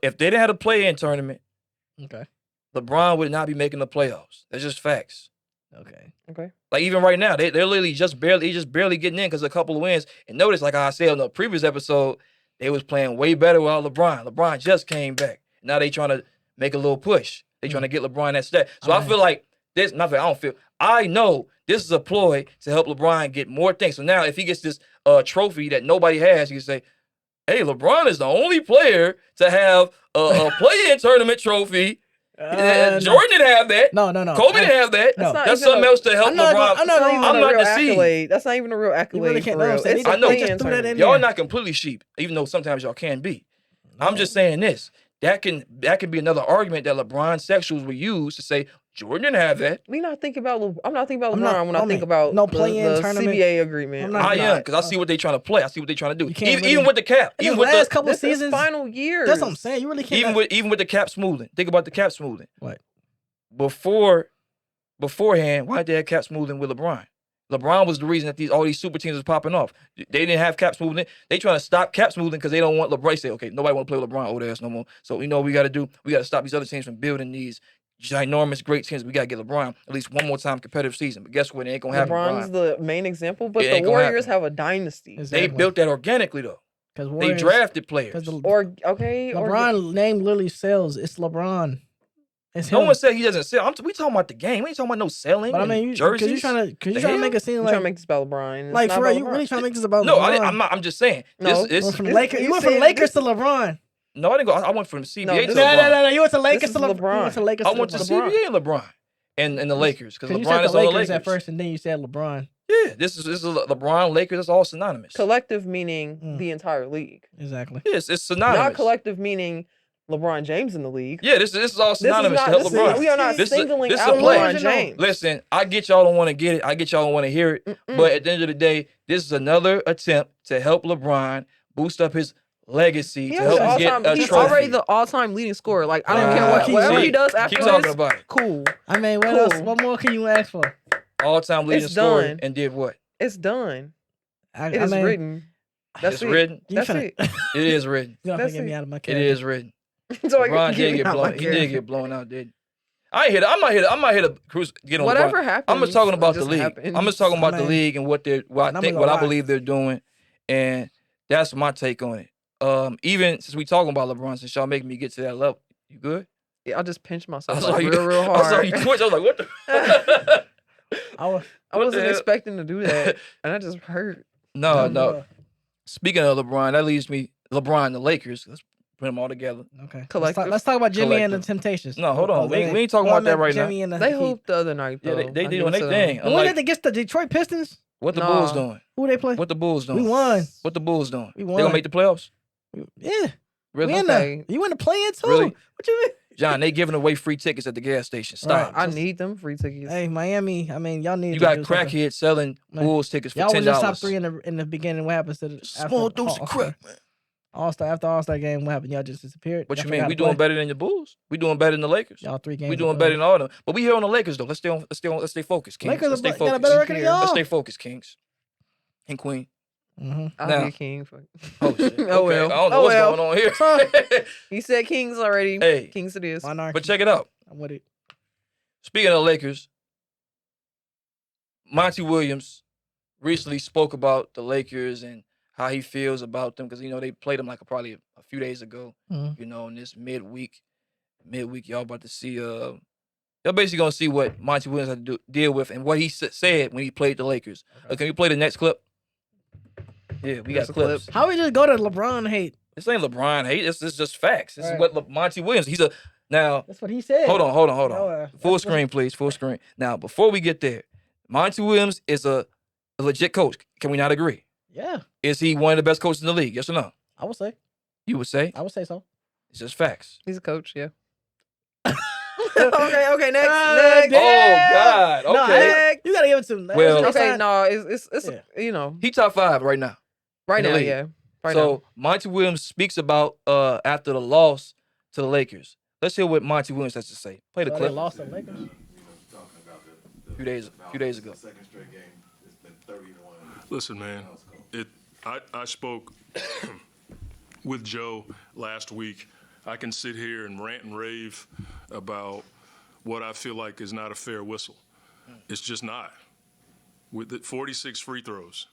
Speaker 1: If they didn't have a play-in tournament,
Speaker 2: okay,
Speaker 1: LeBron would not be making the playoffs. That's just facts.
Speaker 3: Okay.
Speaker 1: Like even right now, they're literally just barely getting in because of a couple of wins. And notice, like I said in the previous episode, they was playing way better without LeBron. LeBron just came back. Now they trying to make a little push. They trying to get LeBron that stat. So I feel like this. I know this is a ploy to help LeBron get more things. So now if he gets this trophy that nobody has, you can say, "Hey, LeBron is the only player to have a play-in tournament trophy." Jordan didn't have that.
Speaker 2: No.
Speaker 1: Kobe didn't have that.
Speaker 2: No.
Speaker 1: That's something else to help LeBron.
Speaker 3: I'm not the accolade. That's not even a real accolade.
Speaker 2: Really can't,
Speaker 1: I know. Y'all not completely sheep, even though sometimes y'all can be. No. I'm just saying this. That can be another argument that LeBron sexuals will use to say Jordan didn't have that.
Speaker 3: I'm not thinking about LeBron when I think about
Speaker 2: the
Speaker 3: CBA agreement.
Speaker 1: I am because I see what they're trying to play. I see what they're trying to do. Even with the cap. Even with
Speaker 2: last couple seasons,
Speaker 3: final years.
Speaker 2: That's what I'm saying. You really can't.
Speaker 1: Even with the cap smoothing. Think about the cap smoothing.
Speaker 2: What?
Speaker 1: Beforehand, why did they have cap smoothing with LeBron? LeBron was the reason that all these super teams was popping off. They didn't have cap smoothing. They trying to stop cap smoothing because they don't want LeBron. They say, okay, nobody want to play with LeBron over there no more. So you know what we got to do? We got to stop these other teams from building these ginormous, great teams. We got to get LeBron at least one more time competitive season. But guess what? It ain't going to happen.
Speaker 3: LeBron's the main example, but the Warriors have a dynasty.
Speaker 1: They built that organically, though. They drafted players.
Speaker 2: LeBron name literally sells. It's LeBron.
Speaker 1: No one said he doesn't sell. We talking about the game. We ain't talking about no selling.
Speaker 2: But I mean,
Speaker 1: jerseys.
Speaker 2: Because you're trying to make it seem like
Speaker 3: trying to make this about LeBron.
Speaker 2: Like for real, you really trying to make this about LeBron?
Speaker 1: No, I'm not. I'm just saying.
Speaker 3: No,
Speaker 2: from the Lakers. You went from the Lakers to LeBron.
Speaker 1: No, I didn't go. I went from the CBA to LeBron.
Speaker 2: No. You went to Lakers to LeBron.
Speaker 1: I went to CBA and LeBron and the Lakers because LeBron is on the Lakers
Speaker 2: at first, and then you said LeBron.
Speaker 1: Yeah, this is LeBron, Lakers. That's all synonymous.
Speaker 3: Collective meaning the entire league.
Speaker 2: Exactly.
Speaker 1: Yes, it's synonymous.
Speaker 3: Not collective meaning LeBron James in the league.
Speaker 1: Yeah, this is all synonymous to help LeBron.
Speaker 3: We are not singling out LeBron James.
Speaker 1: Listen, I get y'all don't want to get it. I get y'all don't want to hear it. But at the end of the day, this is another attempt to help LeBron boost up his legacy to help him get a trophy.
Speaker 3: He's already the all-time leading scorer. Like I don't care whatever he does after
Speaker 1: this. Keep talking about it.
Speaker 3: Cool.
Speaker 2: I mean, what else? What more can you ask for?
Speaker 1: All-time leading scorer and did what?
Speaker 3: It's done. It is written.
Speaker 1: That's written.
Speaker 3: That's it.
Speaker 1: It is written.
Speaker 2: You're not gonna get me out of my character.
Speaker 1: It is written.
Speaker 3: So
Speaker 1: LeBron did get blown. He did get blown out, did. I'm not here to get on
Speaker 3: Whatever
Speaker 1: LeBron.
Speaker 3: happens,
Speaker 1: I'm just talking about the
Speaker 3: just
Speaker 1: league.
Speaker 3: happens.
Speaker 1: I'm just talking about the
Speaker 2: Man.
Speaker 1: league and what I believe they're doing, and that's my take on it. Even since we talking about LeBron, since y'all making me get to that level, you good?
Speaker 3: Yeah, I just pinched
Speaker 1: I
Speaker 3: myself
Speaker 1: saw
Speaker 3: like
Speaker 1: you.
Speaker 3: real
Speaker 1: I saw
Speaker 3: hard.
Speaker 1: you twitch. I was like, what the?
Speaker 3: I wasn't expecting to do that, and I just hurt.
Speaker 1: No. Speaking of LeBron, that leaves me LeBron and the Lakers. Let's put them all together.
Speaker 2: Okay.
Speaker 3: Collective.
Speaker 2: Let's talk about Jimmy and the
Speaker 1: Collective.
Speaker 2: Temptations.
Speaker 1: No, hold on. We ain't talking about that right now.
Speaker 2: Jimmy and the
Speaker 3: They
Speaker 2: Heat.
Speaker 3: hooped the other night though.
Speaker 1: Yeah, they
Speaker 3: I
Speaker 1: doing
Speaker 3: give it
Speaker 1: their
Speaker 3: to them.
Speaker 1: thing.
Speaker 2: And when they against the Detroit Pistons?
Speaker 1: What the
Speaker 3: Nah.
Speaker 1: Bulls doing?
Speaker 2: Who they play?
Speaker 1: What the Bulls doing?
Speaker 2: We won.
Speaker 1: What the Bulls doing?
Speaker 2: We
Speaker 1: They
Speaker 2: won.
Speaker 1: gonna make the playoffs?
Speaker 2: Yeah.
Speaker 1: Really?
Speaker 2: We in
Speaker 3: Okay.
Speaker 2: there. You in the play-in too?
Speaker 1: Really?
Speaker 2: What you mean?
Speaker 1: John, they giving away free tickets at the gas station. Stop.
Speaker 3: I need them free tickets.
Speaker 2: Hey, Miami. I mean, y'all need
Speaker 1: You
Speaker 2: to
Speaker 1: got
Speaker 2: do something.
Speaker 1: crackheads selling
Speaker 2: Man.
Speaker 1: Bulls tickets for
Speaker 2: Y'all win the top
Speaker 1: $10.
Speaker 2: 3 in the beginning. What happens to the
Speaker 1: Small
Speaker 2: after
Speaker 1: dose of crack, man.
Speaker 2: after All-Star game? What happened? Y'all just disappeared.
Speaker 1: What
Speaker 2: Y'all
Speaker 1: you mean?
Speaker 2: forgot
Speaker 1: We
Speaker 2: to
Speaker 1: doing
Speaker 2: play?
Speaker 1: better than the Bulls? We doing better than the Lakers?
Speaker 2: Y'all 3 games.
Speaker 1: We doing better than all of them. But we here on the Lakers though. Let's stay focused, Kings.
Speaker 2: Lakers
Speaker 1: Let's stay
Speaker 2: got a
Speaker 1: focused.
Speaker 2: better record than y'all.
Speaker 1: Let's stay focused, Kings and Queen.
Speaker 2: Mm-hmm.
Speaker 3: I'll
Speaker 1: Now-
Speaker 3: be king.
Speaker 1: Oh shit. Okay.
Speaker 3: Oh, well.
Speaker 1: I don't know
Speaker 3: Oh,
Speaker 1: what's
Speaker 3: well.
Speaker 1: going on here.
Speaker 3: He said kings already.
Speaker 1: Hey.
Speaker 3: Kings it is.
Speaker 2: Monarchy.
Speaker 1: But check it out.
Speaker 2: I'm with it.
Speaker 1: Speaking of the Lakers, Monty Williams recently spoke about the Lakers and how he feels about them because they played them like probably a few days ago.
Speaker 2: Mhm.
Speaker 1: In this midweek, y'all about to see. Y'all basically gonna see what Monty Williams had to deal with and what he said when he played the Lakers.
Speaker 2: Okay.
Speaker 1: Can you play the next clip? Yeah, we got
Speaker 3: There's a clip.
Speaker 1: clips.
Speaker 2: How we just go to LeBron hate?
Speaker 1: This ain't LeBron hate. This is just facts. This
Speaker 2: Right.
Speaker 1: is what Monty Williams. Now.
Speaker 2: That's what he said.
Speaker 1: Hold on.
Speaker 2: that's
Speaker 1: Full
Speaker 2: what-
Speaker 1: screen, please. Full screen. Now, before we get there, Monty Williams is a legit coach. Can we not agree?
Speaker 2: Yeah,
Speaker 1: Is he one of the best coaches in the league? Yes or no?
Speaker 2: I would say.
Speaker 1: You would say
Speaker 2: I would say so.
Speaker 1: it's just facts.
Speaker 3: He's a coach, yeah.
Speaker 2: okay,
Speaker 3: next.
Speaker 1: Oh God.
Speaker 2: No,
Speaker 1: Okay.
Speaker 2: you gotta give it to him.
Speaker 1: Well-
Speaker 3: Okay, no, it's
Speaker 2: Yeah.
Speaker 1: He top 5 right now.
Speaker 3: right
Speaker 1: in the
Speaker 3: now,
Speaker 1: league.
Speaker 3: yeah. Right
Speaker 1: So Monty Williams speaks about after the loss to the Lakers. Let's hear what Monty Williams has to say. Play the
Speaker 2: So they
Speaker 1: clip.
Speaker 2: lost to the Lakers.
Speaker 1: A few days ago.
Speaker 5: Second straight game, it's been 30-1.
Speaker 6: Listen, man, I spoke with Joe last week. I can sit here and rant and rave about what I feel like is not a fair whistle. It's just not. With the 46 free throws,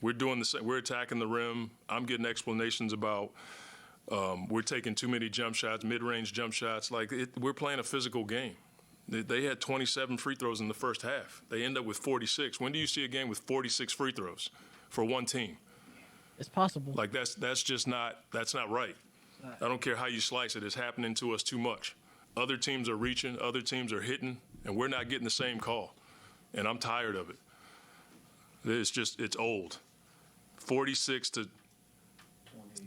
Speaker 6: we're doing the same. We're attacking the rim. I'm getting explanations about we're taking too many jump shots, mid-range jump shots. We're playing a physical game. They had 27 free throws in the first half. They end up with 46. When do you see a game with 46 free throws for one team?
Speaker 2: It's possible.
Speaker 6: That's just not right. I don't care how you slice it. It's happening to us too much. Other teams are reaching, other teams are hitting, and we're not getting the same call. And I'm tired of it. It's old. 46 to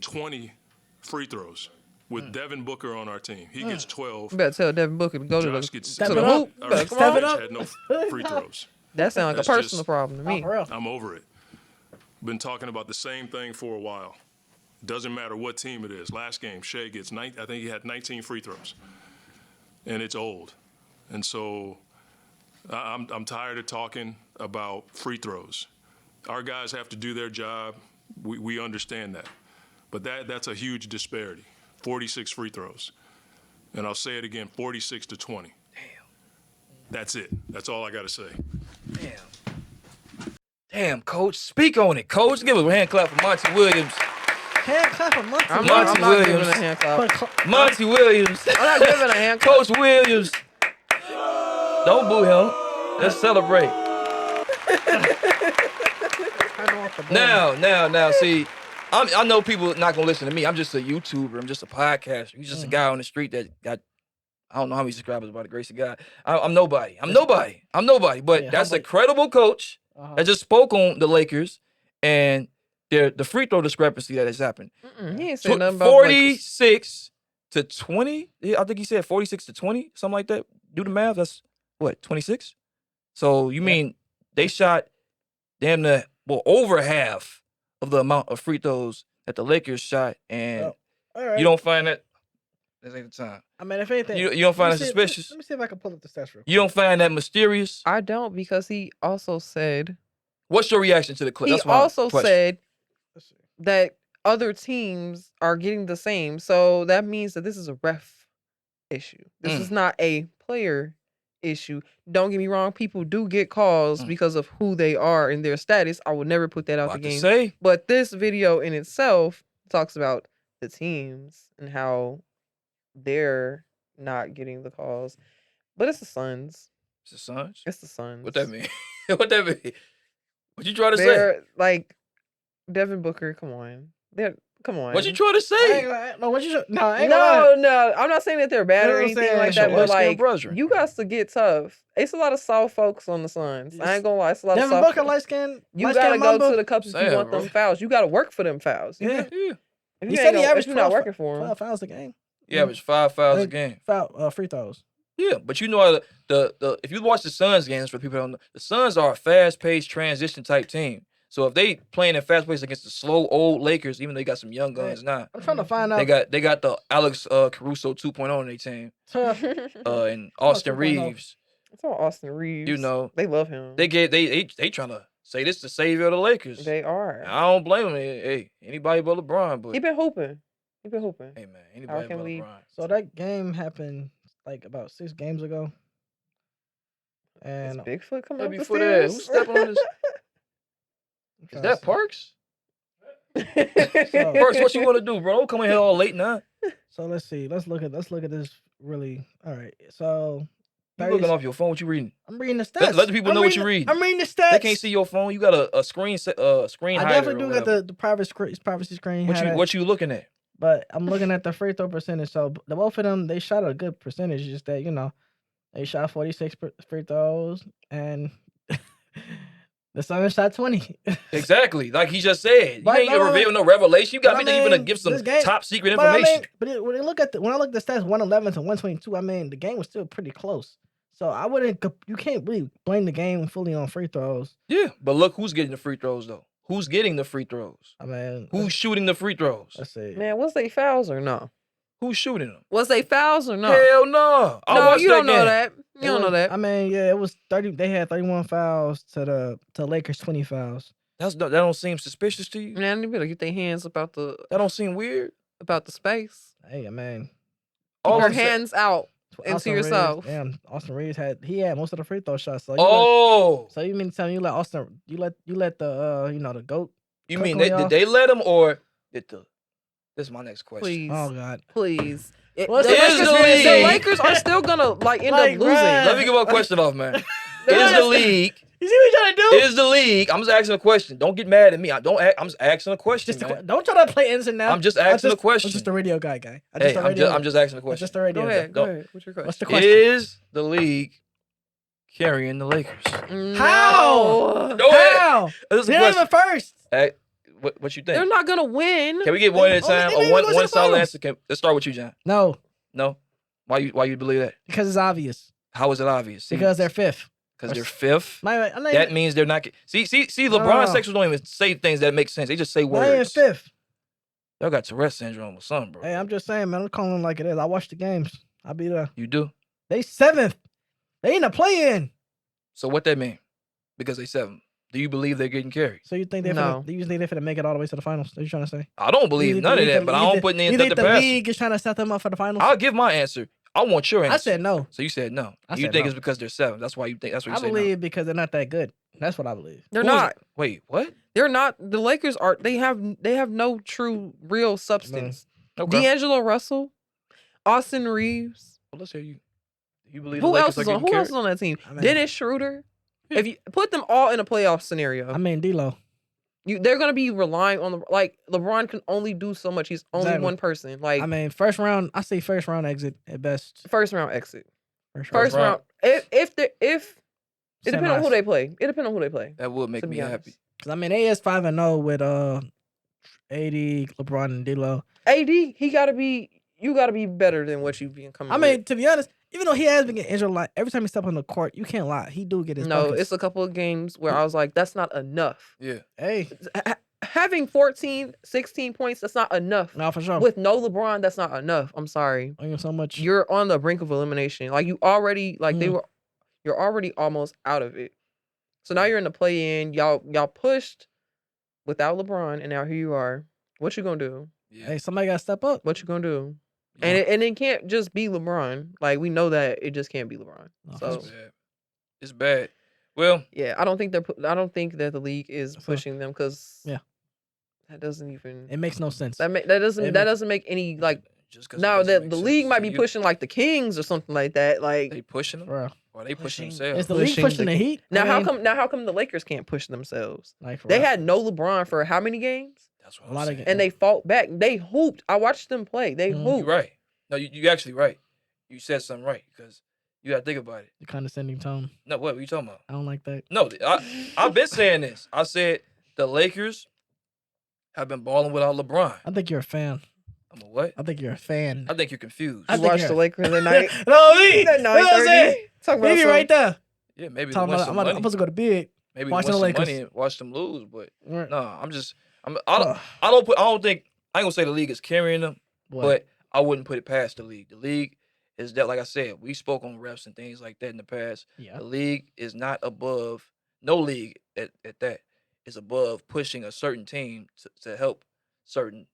Speaker 6: 20 free throws with Devin Booker on our team. He gets 12.
Speaker 3: You better tell Devin Booker to go to
Speaker 6: Josh
Speaker 3: the
Speaker 6: gets
Speaker 2: Step
Speaker 3: to
Speaker 2: it
Speaker 3: the
Speaker 2: up.
Speaker 3: hoop.
Speaker 6: Our
Speaker 3: Come
Speaker 2: Step
Speaker 3: on.
Speaker 2: it up.
Speaker 6: had no free throws.
Speaker 3: That sounds like a
Speaker 6: That's
Speaker 3: personal
Speaker 6: just-
Speaker 3: problem to me.
Speaker 2: For real.
Speaker 6: I'm over it. Been talking about the same thing for a while. Doesn't matter what team it is. Last game, Shea gets I think he had 19 free throws, and it's old. And so I'm tired of talking about free throws. Our guys have to do their job. We understand that, but that's a huge disparity. 46 free throws, and I'll say it again: 46 to 20.
Speaker 1: Damn.
Speaker 6: That's it. That's all I got to say.
Speaker 1: Damn, Coach. Speak on it, Coach. Give a hand clap for Monty Williams.
Speaker 2: Hand clap for Monty.
Speaker 3: I'm
Speaker 1: Monty
Speaker 3: not giving
Speaker 1: Williams.
Speaker 3: a hand clap.
Speaker 1: Monty Williams.
Speaker 3: I'm not giving a hand clap.
Speaker 1: Coach Williams. Don't boo him. Let's celebrate. Now, see, I know people not gonna listen to me. I'm just a YouTuber. I'm just a podcaster. He's just a guy on the street that got, I don't know how many subscribers by the grace of God. I'm nobody. But
Speaker 2: Yeah,
Speaker 1: that's a
Speaker 2: humble.
Speaker 1: credible coach
Speaker 2: Uh-huh.
Speaker 1: that just spoke on the Lakers and the free throw discrepancy that has happened.
Speaker 3: He ain't saying nothing about Lakers.
Speaker 1: 46 to 20. I think he said 46 to 20, something like that. Do the math. That's what, 26? So you mean they shot damn near over half of the amount of free throws that the Lakers shot, and
Speaker 2: All right.
Speaker 1: you don't find that. This ain't the time.
Speaker 2: I mean, if anything,
Speaker 1: You don't find
Speaker 2: let
Speaker 1: that
Speaker 2: me see-
Speaker 1: suspicious.
Speaker 2: Let me see if I can pull up the stats real quick.
Speaker 1: You don't find that mysterious.
Speaker 3: I don't, because he also said
Speaker 1: What's your reaction to the clip?
Speaker 3: he
Speaker 1: That's my
Speaker 3: also
Speaker 1: question.
Speaker 3: said
Speaker 2: Let's see.
Speaker 3: that other teams are getting the same. So that means that this is a ref issue. This is not a player issue. Don't get me wrong. People do get calls because of who they are and their status. I would never put that out the game. But this video in itself talks about the teams and how they're not getting the calls. But it's the Suns.
Speaker 1: It's the Suns?
Speaker 3: It's the Suns.
Speaker 1: What that mean? What that mean? What you trying to
Speaker 3: They're, like, Devin Booker, come on. Come on.
Speaker 1: What you trying to say?
Speaker 3: No, I'm not saying that they're bad or anything like that, but like, you got to get tough. It's a lot of soft folks on the Suns. I ain't gonna lie, it's a lot of soft
Speaker 2: Devin Booker,
Speaker 3: folks.
Speaker 2: light skin.
Speaker 3: You gotta go to the cups if you want them fouls. You gotta work for them fouls.
Speaker 2: Yeah.
Speaker 3: If
Speaker 2: He said he averaged
Speaker 3: you're not working for him.
Speaker 2: 12 fouls a game.
Speaker 1: He averaged 5 fouls a game.
Speaker 2: Free throws.
Speaker 1: Yeah, but you know the if you watch the Suns games, for people who don't know, the Suns are a fast-paced transition type team. So if they playing in fast pace against the slow old Lakers, even though they got some young guns now,
Speaker 2: I'm trying to find out.
Speaker 1: They got the Alex Caruso 2.0 on their team, and Austin Reeves.
Speaker 3: It's all Austin Reeves.
Speaker 1: You know
Speaker 3: they love him.
Speaker 1: They trying to say this the savior of the Lakers.
Speaker 3: They are.
Speaker 1: I don't blame him. Hey, anybody but LeBron. But
Speaker 3: he been hooping. Hey
Speaker 1: man, anybody but LeBron.
Speaker 2: So that game happened like about 6 games ago. And
Speaker 3: Bigfoot coming up the
Speaker 1: before
Speaker 3: stairs?
Speaker 1: that, who's stepping on this? Is that Parks? Parks, what you want to do, bro? Don't come in here all late now.
Speaker 2: So let's see. Let's look at this really. All right. So
Speaker 1: you looking off your phone? What you reading?
Speaker 2: I'm reading the stats.
Speaker 1: Let the people know what you reading.
Speaker 2: I'm reading the stats.
Speaker 1: They can't see your phone. You got a screen screen hider.
Speaker 2: I definitely do got the privacy screen.
Speaker 1: What you looking at?
Speaker 2: But I'm looking at the free throw percentage. So the both of them, they shot a good percentage. Just that they shot 46 free throws and. The Suns shot 20.
Speaker 1: Exactly, like he just said. You ain't gonna reveal no revelation. You got me even to give some top secret information.
Speaker 2: When I look at the stats, 111 to 122. I mean, the game was still pretty close. So I wouldn't. You can't really blame the game fully on free throws.
Speaker 1: Yeah, but look who's getting the free throws though. Who's getting the free throws?
Speaker 2: I mean,
Speaker 1: who's shooting the free throws?
Speaker 2: Let's see.
Speaker 3: Man, was they fouls or no?
Speaker 1: Who's shooting them?
Speaker 3: Was they fouls or no?
Speaker 1: Hell no.
Speaker 3: No, you don't know that. You don't know that.
Speaker 2: I mean, yeah, it was 30. They had 31 fouls to Lakers 20 fouls.
Speaker 1: That don't seem suspicious to you?
Speaker 3: Man, they better get their hands about
Speaker 1: That don't seem weird
Speaker 3: about the space.
Speaker 2: Hey, man.
Speaker 3: Keep your hands out into yourself.
Speaker 2: Damn, Austin Reeves had most of the free throw shots. So
Speaker 1: so
Speaker 2: you mean to tell me you let Austin you let the the GOAT?
Speaker 1: You mean did they let him or did the? This is my next question.
Speaker 3: Please.
Speaker 2: Oh God.
Speaker 3: Please.
Speaker 1: The
Speaker 3: Lakers are still gonna end up losing.
Speaker 1: Let me get my question off, man. Is the league?
Speaker 2: You see what you're trying to do?
Speaker 1: Is the league? I'm just asking a question. Don't get mad at me. I'm just asking a question.
Speaker 2: Don't try to play innocent now.
Speaker 1: I'm just asking a question.
Speaker 2: I'm just a radio guy.
Speaker 1: I'm just asking a question.
Speaker 2: Just a radio guy.
Speaker 3: Go ahead. What's your question?
Speaker 2: What's the question?
Speaker 1: Is the league carrying the Lakers?
Speaker 2: How?
Speaker 1: Go ahead.
Speaker 2: How? They're even first.
Speaker 1: Hey, what you think?
Speaker 3: They're not gonna win.
Speaker 1: Can we get one at a time or one solid answer? Let's start with you, John.
Speaker 2: No.
Speaker 1: Why you believe that?
Speaker 2: Because it's obvious.
Speaker 1: How is it obvious?
Speaker 2: Because they're fifth.
Speaker 1: Because they're fifth.
Speaker 2: That
Speaker 1: means they're not. See. LeBron sections don't even say things that make sense. They just say words.
Speaker 2: They ain't fifth.
Speaker 1: Y'all got Tourette syndrome or something, bro.
Speaker 2: Hey, I'm just saying, man. I'm calling them like it is. I watch the games. I'll be there.
Speaker 1: You do?
Speaker 2: They seventh. They ain't a play-in.
Speaker 1: So what that mean? Because they seventh. Do you believe they're getting carried?
Speaker 2: So you think they're finna make it all the way to the finals? What are you trying to say?
Speaker 1: I don't believe none of that, but I don't put any
Speaker 2: You think the
Speaker 1: past.
Speaker 2: league is trying to set them up for the finals?
Speaker 1: I'll give my answer. I want your answer.
Speaker 2: I said no.
Speaker 1: So you said no.
Speaker 2: I
Speaker 1: You
Speaker 2: said
Speaker 1: think
Speaker 2: no.
Speaker 1: it's because they're seventh. That's why you think. That's what you say.
Speaker 2: I believe because they're not that good. That's what I believe.
Speaker 3: They're not.
Speaker 1: Wait, what?
Speaker 3: They're not. The Lakers are. They have no true, real substance.
Speaker 1: Okay.
Speaker 3: D'Angelo Russell, Austin Reeves.
Speaker 1: Well, let's hear you. You believe
Speaker 3: Who
Speaker 1: the
Speaker 3: else
Speaker 1: Lakers
Speaker 3: is on? Who else is on that team? Dennis Schroeder. If you put them all in a playoff scenario,
Speaker 2: I mean D'Lo.
Speaker 3: They're gonna be relying on LeBron can only do so much. He's only one person.
Speaker 2: I mean, first round. I say first round exit at best.
Speaker 3: First round exit. First round. If it depends on who they play. It depends on who they play.
Speaker 1: That would make me happy.
Speaker 2: Because I mean, they is 5-0 with AD, LeBron, and D'Lo.
Speaker 3: AD, you gotta be better than what you've been coming.
Speaker 2: I mean, to be honest, even though he has been getting injured a lot, every time he steps on the court, you can't lie. He do get his buckets.
Speaker 3: It's a couple of games where I was like, that's not enough.
Speaker 1: Yeah.
Speaker 2: Hey.
Speaker 3: Having 14, 16 points, that's not enough.
Speaker 2: No, for sure.
Speaker 3: With no LeBron, that's not enough. I'm sorry.
Speaker 2: So much.
Speaker 3: You're on the brink of elimination. Like you already, you're already almost out of it. So now you're in the play-in. Y'all pushed without LeBron, and now here you are. What you gonna do?
Speaker 1: Yeah.
Speaker 2: Hey, somebody gotta step up.
Speaker 3: What you gonna do? And it can't just be LeBron. Like we know that it just can't be LeBron.
Speaker 2: No,
Speaker 3: So
Speaker 1: It's bad. It's bad. Well,
Speaker 3: yeah, I don't think that the league is
Speaker 2: So,
Speaker 3: pushing them because
Speaker 2: yeah.
Speaker 3: that doesn't even
Speaker 2: It makes no sense.
Speaker 3: that
Speaker 2: It
Speaker 3: doesn't make any like
Speaker 1: just because
Speaker 3: now that the league might be pushing like the Kings or something like that. Like
Speaker 1: They pushing them,
Speaker 2: For real.
Speaker 1: or they pushing
Speaker 3: Pushing-
Speaker 1: themselves.
Speaker 2: Is the league
Speaker 3: pushing
Speaker 2: pushing
Speaker 3: the
Speaker 2: the
Speaker 3: King-
Speaker 2: Heat?
Speaker 3: now
Speaker 2: I mean,
Speaker 3: how come the Lakers can't push themselves?
Speaker 2: like for
Speaker 3: They
Speaker 2: real.
Speaker 3: had no LeBron for how many games?
Speaker 1: That's what
Speaker 2: A
Speaker 1: I'm
Speaker 2: lot of
Speaker 1: saying.
Speaker 2: games.
Speaker 3: And they fought back. They hooped. I watched them play. They
Speaker 2: Mhm.
Speaker 3: hooped.
Speaker 1: You're right. No, you actually right. You said something right because you got to think about it.
Speaker 2: the condescending tone.
Speaker 1: No, what are you talking about?
Speaker 2: I don't like that.
Speaker 1: No, I've been saying this. I said the Lakers have been balling without LeBron.
Speaker 2: I think you're a fan.
Speaker 1: I'm a what?
Speaker 2: I think you're a fan.
Speaker 1: I think you're confused.
Speaker 2: I
Speaker 3: You
Speaker 2: think
Speaker 3: watched
Speaker 2: you're-
Speaker 3: the Lakers at night.
Speaker 2: No, me.
Speaker 3: At
Speaker 2: You know what I'm
Speaker 3: 9:30.
Speaker 2: saying?
Speaker 3: Talk about
Speaker 2: Maybe
Speaker 3: some-
Speaker 2: right there.
Speaker 1: Yeah, maybe to
Speaker 2: Talking
Speaker 1: win
Speaker 2: about,
Speaker 1: some
Speaker 2: I'm
Speaker 1: money.
Speaker 2: supposed to go to bed.
Speaker 1: Maybe
Speaker 2: watching
Speaker 1: win
Speaker 2: the
Speaker 1: some
Speaker 2: Lakers.
Speaker 1: money and watch them lose. But
Speaker 2: Right.
Speaker 1: no, I don't think I ain't gonna say the league is carrying them, but I wouldn't put it past the league. The league is that, like I said, we spoke on refs and things like that in the past.
Speaker 2: Yeah.
Speaker 1: The league is not above. No league at that is above pushing a certain team to help certain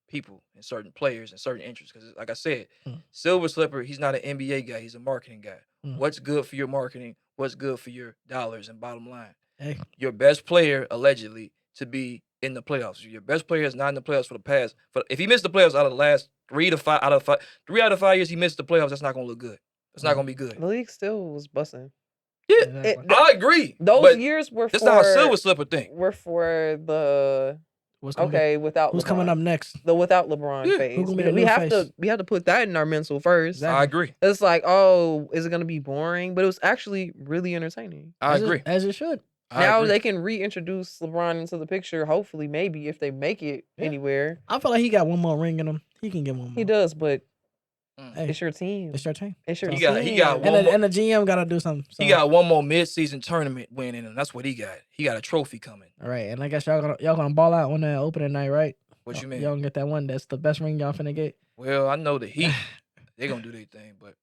Speaker 1: people and certain players and certain interests. Because, like I said,
Speaker 2: Mm.
Speaker 1: Silver Slipper, he's not an NBA guy. He's a marketing guy.
Speaker 2: Mm.
Speaker 1: What's good for your marketing? What's good for your dollars and bottom line?
Speaker 2: Hey,
Speaker 1: Your best player allegedly to be in the playoffs. Your best player is not in the playoffs for the past. If he missed the playoffs out of the last 3 out of 5 years he missed the playoffs, that's not gonna look good. It's not gonna be good.
Speaker 3: The league still was busting.
Speaker 1: Yeah,
Speaker 2: exactly.
Speaker 1: I agree.
Speaker 3: Those
Speaker 1: but
Speaker 3: years were
Speaker 1: that's
Speaker 3: for
Speaker 1: not a Silver Slipper thing.
Speaker 3: were for the
Speaker 2: What's gonna be-
Speaker 3: okay without
Speaker 2: Who's
Speaker 3: LeBron.
Speaker 2: coming up next?
Speaker 3: The without LeBron
Speaker 1: Yeah.
Speaker 3: phase.
Speaker 2: Who gonna be the
Speaker 3: We
Speaker 2: new
Speaker 3: have
Speaker 2: face?
Speaker 3: to put that in our mental first.
Speaker 2: Exactly.
Speaker 1: I agree.
Speaker 3: It's like, oh, is it gonna be boring? But it was actually really entertaining.
Speaker 1: I
Speaker 2: As it-
Speaker 1: agree.
Speaker 2: As it should.
Speaker 1: I
Speaker 3: Now
Speaker 1: agree.
Speaker 3: they can reintroduce LeBron into the picture. Hopefully, maybe if they make it
Speaker 2: Yeah.
Speaker 3: anywhere,
Speaker 2: I feel like he got one more ring in him. He can get one more.
Speaker 3: he does. But
Speaker 2: Hey,
Speaker 3: it's your team.
Speaker 2: it's your team.
Speaker 3: It's your
Speaker 1: He
Speaker 3: team.
Speaker 1: got
Speaker 2: And
Speaker 1: one more-
Speaker 2: the GM got to do something. So.
Speaker 1: He got one more mid-season tournament win in him. That's what he got. He got a trophy coming.
Speaker 2: All right, and I guess y'all gonna ball out on that opening night, right?
Speaker 1: What you mean?
Speaker 2: Y'all gonna get that one. That's the best ring y'all finna get.
Speaker 1: Well, I know the Heat. They gonna do their thing, but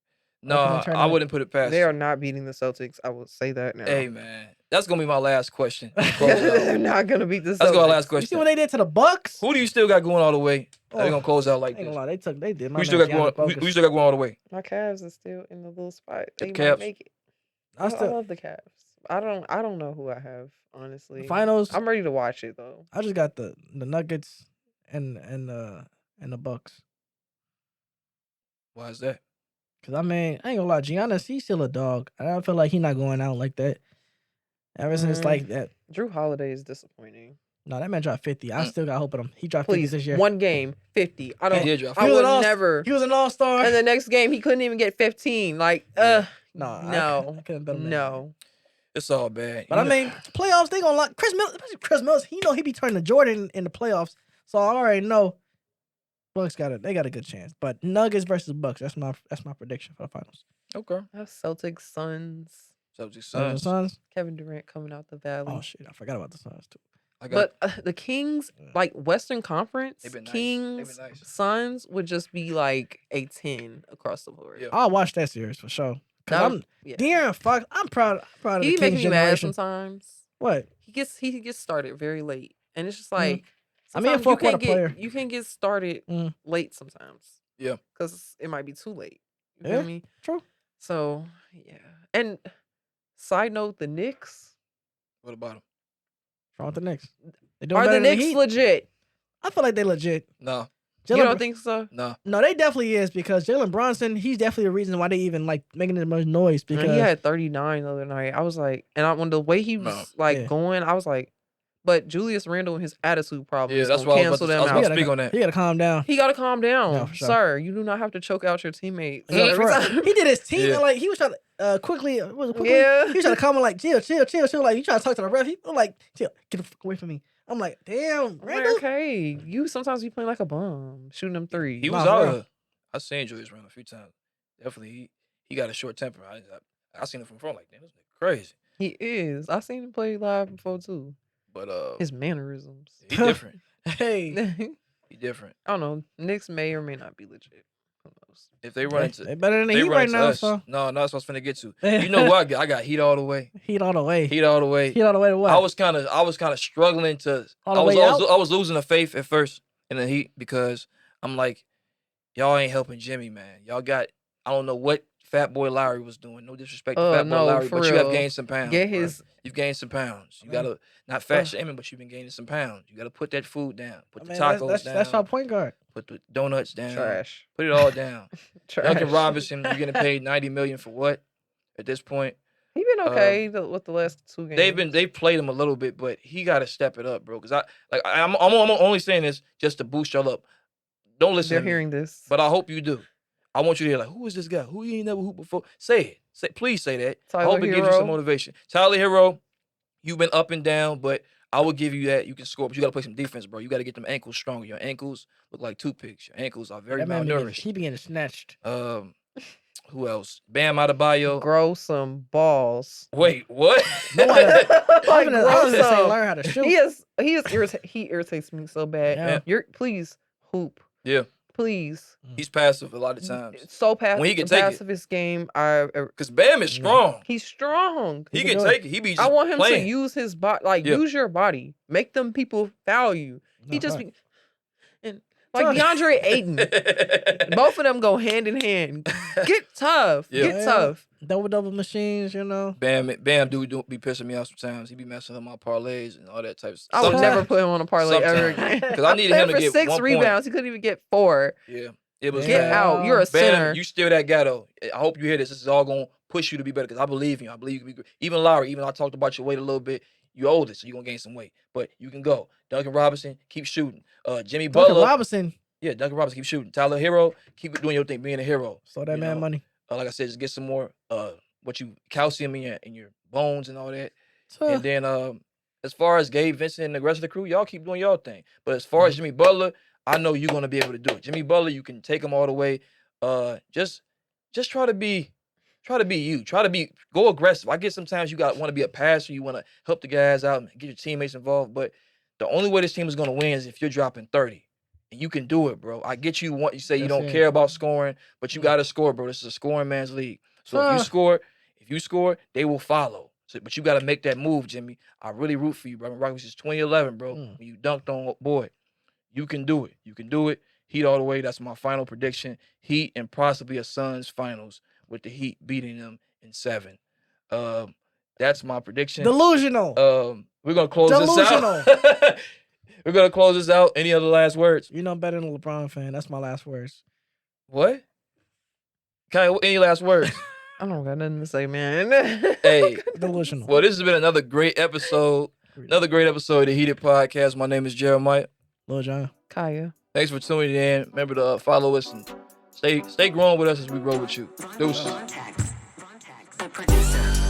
Speaker 1: no,
Speaker 2: Opening
Speaker 1: I
Speaker 2: tournament.
Speaker 1: wouldn't put it past.
Speaker 3: They are not beating the Celtics. I will say that now.
Speaker 1: Hey man, that's gonna be my last question.
Speaker 3: They're not gonna beat the Celtics.
Speaker 1: That's gonna be my last
Speaker 2: You see
Speaker 1: question.
Speaker 2: what they did to the Bucks?
Speaker 1: Who do you still got going all the way? They're
Speaker 2: Oh,
Speaker 1: gonna close out like
Speaker 2: I ain't
Speaker 1: this.
Speaker 2: gonna lie, they did. My
Speaker 1: Who still
Speaker 2: man
Speaker 1: got going?
Speaker 2: Giannis
Speaker 1: Who
Speaker 2: bogus.
Speaker 1: still got going all the way?
Speaker 3: My Cavs is still in the little spot. They
Speaker 1: The
Speaker 3: might
Speaker 1: Cavs.
Speaker 3: make it.
Speaker 2: I
Speaker 3: I
Speaker 2: still
Speaker 3: love the Cavs. I don't know who I have honestly.
Speaker 2: finals.
Speaker 3: I'm ready to watch it though.
Speaker 2: I just got the Nuggets and the Bucks.
Speaker 1: Why is that?
Speaker 2: Cause I mean, I ain't gonna lie, Giannis, he's still a dog. I don't feel like he not going out like that. Ever since
Speaker 3: Mm.
Speaker 2: like that,
Speaker 3: Drew Holiday is disappointing.
Speaker 2: no, that man dropped 50. I
Speaker 1: Mm.
Speaker 2: still got hope in him. He dropped 50
Speaker 3: Please,
Speaker 2: this year.
Speaker 3: one game, 50. I don't.
Speaker 1: He did drop
Speaker 3: I
Speaker 1: 50.
Speaker 3: would never.
Speaker 2: He was an all-star.
Speaker 3: And the next game, he couldn't even get 15. Like,
Speaker 1: Yeah.
Speaker 2: No, I
Speaker 3: no,
Speaker 2: couldn't bet him that.
Speaker 3: no.
Speaker 1: It's all bad.
Speaker 2: But I mean, playoffs, they gonna like Chris Mills. Especially Chris Mills, he know he be turning to Jordan in the playoffs. So I already know Bucks they got a good chance. But Nuggets versus Bucks, that's my prediction for the finals.
Speaker 1: okay.
Speaker 3: I have Celtics, Suns,
Speaker 1: Celtics,
Speaker 2: Suns.
Speaker 1: Suns.
Speaker 3: Kevin Durant coming out the valley.
Speaker 2: Oh shit, I forgot about the Suns too.
Speaker 1: I got.
Speaker 3: But the Kings, like Western Conference,
Speaker 1: They've been nice.
Speaker 3: Kings,
Speaker 1: They've been nice.
Speaker 3: Suns would just be like a 10 across the board.
Speaker 1: Yeah.
Speaker 2: I'll watch that series for sure. Cause
Speaker 3: That
Speaker 2: I'm
Speaker 3: would- yeah.
Speaker 2: De'Aaron Fox. I'm proud of
Speaker 3: He
Speaker 2: the
Speaker 3: makes
Speaker 2: Kings
Speaker 3: me mad
Speaker 2: generation.
Speaker 3: sometimes.
Speaker 2: What?
Speaker 3: He gets started very late, and it's just like
Speaker 2: I mean, a
Speaker 3: sometimes you
Speaker 2: fourth-quarter
Speaker 3: can't
Speaker 2: player.
Speaker 3: get you can get started
Speaker 2: Mm.
Speaker 3: late sometimes.
Speaker 1: Yeah.
Speaker 3: because it might be too late. You
Speaker 2: Yeah,
Speaker 3: feel me?
Speaker 2: true.
Speaker 3: So yeah. And side note, the Knicks
Speaker 1: What about him?
Speaker 2: What's wrong with the Knicks? They doing
Speaker 3: are
Speaker 2: better
Speaker 3: the
Speaker 2: than
Speaker 3: Knicks
Speaker 2: Heat.
Speaker 3: legit?
Speaker 2: I feel like they legit.
Speaker 1: No,
Speaker 3: You
Speaker 2: Jalen
Speaker 3: don't think so?
Speaker 1: no.
Speaker 2: No, they definitely is because Jalen Brunson, he's definitely the reason why they even like making this much noise
Speaker 3: Man,
Speaker 2: because
Speaker 3: he had 39 the other night. I was like, and when the way he was
Speaker 1: No.
Speaker 3: like
Speaker 2: Yeah.
Speaker 3: going, I was like, but Julius Randle and his attitude problems,
Speaker 1: Yeah, that's
Speaker 3: gonna
Speaker 1: why I was
Speaker 3: cancel
Speaker 1: about to-
Speaker 3: them
Speaker 1: I was
Speaker 3: out.
Speaker 1: about to speak on that.
Speaker 2: he gotta calm down.
Speaker 3: He got to calm down,
Speaker 2: No, for sure.
Speaker 3: sir. You do not have to choke out your teammates.
Speaker 2: Yeah,
Speaker 3: every
Speaker 2: for real.
Speaker 3: time.
Speaker 2: He did his team
Speaker 1: Yeah.
Speaker 2: and, like he was trying to quickly.
Speaker 3: Yeah.
Speaker 2: He was trying to come and like chill. Like you trying to talk to the ref. He was like chill, get the fuck away from me. I'm like damn,
Speaker 3: I'm like,
Speaker 2: Randall.
Speaker 3: okay, you sometimes you playing like a bum, shooting them threes.
Speaker 1: He
Speaker 2: Nah,
Speaker 1: was
Speaker 2: for
Speaker 1: out
Speaker 2: real.
Speaker 1: here. I seen Julius Randle a few times. Definitely, he got a short temper. I seen him from front like, damn, this nigga crazy.
Speaker 3: He is. I seen him play live before too.
Speaker 1: But
Speaker 3: His mannerisms.
Speaker 1: he different.
Speaker 2: Hey,
Speaker 3: I
Speaker 1: He different.
Speaker 3: don't know. Knicks may or may not be legit. Who knows?
Speaker 1: If they run into,
Speaker 2: they better than the
Speaker 1: they
Speaker 2: Heat
Speaker 1: run
Speaker 2: right
Speaker 1: into
Speaker 2: now.
Speaker 1: us.
Speaker 2: So
Speaker 1: No, that's what I was finna get to. You know what? I got Heat all the way.
Speaker 2: Heat all the way.
Speaker 1: Heat all the way.
Speaker 2: Heat all the way to what?
Speaker 1: I was kind of struggling to.
Speaker 2: All the
Speaker 1: I was
Speaker 2: way out?
Speaker 1: I was losing the faith at first in the Heat because I'm like, y'all ain't helping Jimmy, man. Y'all got, I don't know what Fat Boy Lowry was doing. No disrespect to Fat Boy
Speaker 3: No,
Speaker 1: Lowry,
Speaker 3: for
Speaker 1: but you have
Speaker 3: real.
Speaker 1: gained some pounds.
Speaker 3: Get
Speaker 1: bruh.
Speaker 3: his.
Speaker 1: You've gained some pounds. You
Speaker 2: I mean,
Speaker 1: gotta not fat shaming, but you've been gaining some pounds. You gotta put that food down. Put
Speaker 2: I
Speaker 1: the
Speaker 2: mean,
Speaker 1: tacos down.
Speaker 2: that's our point guard.
Speaker 1: Put the donuts down.
Speaker 3: Trash.
Speaker 1: Put it all down.
Speaker 3: Trash.
Speaker 1: Duncan Robinson, you're getting paid $90 million for what? At this point,
Speaker 3: He been okay with the last 2 games.
Speaker 1: they've played him a little bit, but he got to step it up, bro. Because I'm only saying this just to boost y'all up. Don't listen.
Speaker 3: They're
Speaker 1: to me,
Speaker 3: hearing this.
Speaker 1: but I hope you do. I want you to hear like, who is this guy? Who he ain't never hooped before? Say it. Please say that. I
Speaker 3: Tyler
Speaker 1: hope it gives you
Speaker 3: Hero.
Speaker 1: some motivation. Tyler Hero, you've been up and down, but I will give you that. You can score, but you got to play some defense, bro. You got to get them ankles stronger. Your ankles look like toothpicks. Your ankles are very
Speaker 2: That man
Speaker 1: malnourished.
Speaker 2: he be getting snatched.
Speaker 1: Who else? Bam Adebayo.
Speaker 3: Grow some balls.
Speaker 1: Wait, what?
Speaker 2: No, I
Speaker 3: Like,
Speaker 2: was
Speaker 3: grow
Speaker 2: gonna say
Speaker 3: some.
Speaker 2: learn how to shoot.
Speaker 3: He irritates me so bad.
Speaker 2: Yeah.
Speaker 3: Please hoop.
Speaker 1: Yeah.
Speaker 3: Please.
Speaker 1: He's passive a lot of times.
Speaker 3: So passive.
Speaker 1: When he can take it.
Speaker 3: passive his game.
Speaker 1: Because Bam is strong.
Speaker 3: He's strong.
Speaker 1: He
Speaker 2: can
Speaker 1: can
Speaker 2: do
Speaker 1: take it. He be just
Speaker 3: I want him
Speaker 1: playing.
Speaker 3: to use his body. Like,
Speaker 1: Yeah.
Speaker 3: use your body. Make them people foul you. He
Speaker 2: No,
Speaker 3: just
Speaker 2: right.
Speaker 3: be. And like DeAndre Ayton. Both of them go hand in hand. Get tough.
Speaker 1: Yeah.
Speaker 3: Get tough.
Speaker 2: Double machines, you know.
Speaker 1: Bam do be pissing me off sometimes. He be messing up my parlays and all that type of stuff.
Speaker 3: I would
Speaker 2: Sometimes.
Speaker 3: never put him on a parlay ever
Speaker 1: Sometimes.
Speaker 3: again.
Speaker 1: 'Cause I needed him to
Speaker 3: for
Speaker 1: get
Speaker 3: 6
Speaker 1: 1 point.
Speaker 3: rebounds. He couldn't even get 4.
Speaker 1: Yeah. It was
Speaker 3: Get
Speaker 1: bad.
Speaker 3: out. You're a
Speaker 1: Bam,
Speaker 3: sinner.
Speaker 1: you still that guy though. I hope you hear this. This is all gonna push you to be better because I believe in you. I believe you can be great. Even Lowry, even though I talked about your weight a little bit, you're older, so you're gonna gain some weight. But you can go. Duncan Robinson, keep shooting. Jimmy
Speaker 2: Duncan
Speaker 1: Butler.
Speaker 2: Robinson.
Speaker 1: Yeah, Duncan Robinson, keep shooting. Tyler Hero, keep doing your thing, being a hero.
Speaker 2: So that
Speaker 1: You
Speaker 2: man
Speaker 1: know,
Speaker 2: money.
Speaker 1: Like I said, just get some more calcium in your bones and all that. And then as far as Gabe Vincent and the rest of the crew, y'all keep doing y'all thing. But as far as Jimmy Butler, I know you're gonna be able to do it. Jimmy Butler, you can take him all the way. Just try to be you. Go aggressive. I get sometimes you want to be a passer, you want to help the guys out and get your teammates involved. But the only way this team is gonna win is if you're dropping 30. And you can do it, bro. I get you you say you
Speaker 2: That's
Speaker 1: don't
Speaker 2: it.
Speaker 1: care about scoring, but you gotta score, bro. This is a scoring man's league. So if you score, they will follow. So, but you got to make that move, Jimmy. I really root for you, bro. I've been rocking since 2011, bro. When you dunked on Boyd. You can do it. You can do it. Heat all the way. That's my final prediction. Heat and possibly a Suns finals with the Heat beating them in 7. That's my prediction.
Speaker 2: Delusional.
Speaker 1: We're gonna close this out. We're gonna close this out. Any other last words?
Speaker 2: You know better than a LeBron fan. That's my last words.
Speaker 1: What? Kai, any last words?
Speaker 3: I don't got nothing to say, man.
Speaker 1: Hey,
Speaker 2: Delusional.
Speaker 1: well, this has been another great episode. Another great episode of the Heated Podcast. My name is Jeremiah.
Speaker 2: Lil John.
Speaker 3: Kaya.
Speaker 1: Thanks for tuning in. Remember to follow us and stay growing with us as we grow with you. Deuces.
Speaker 7: The producer.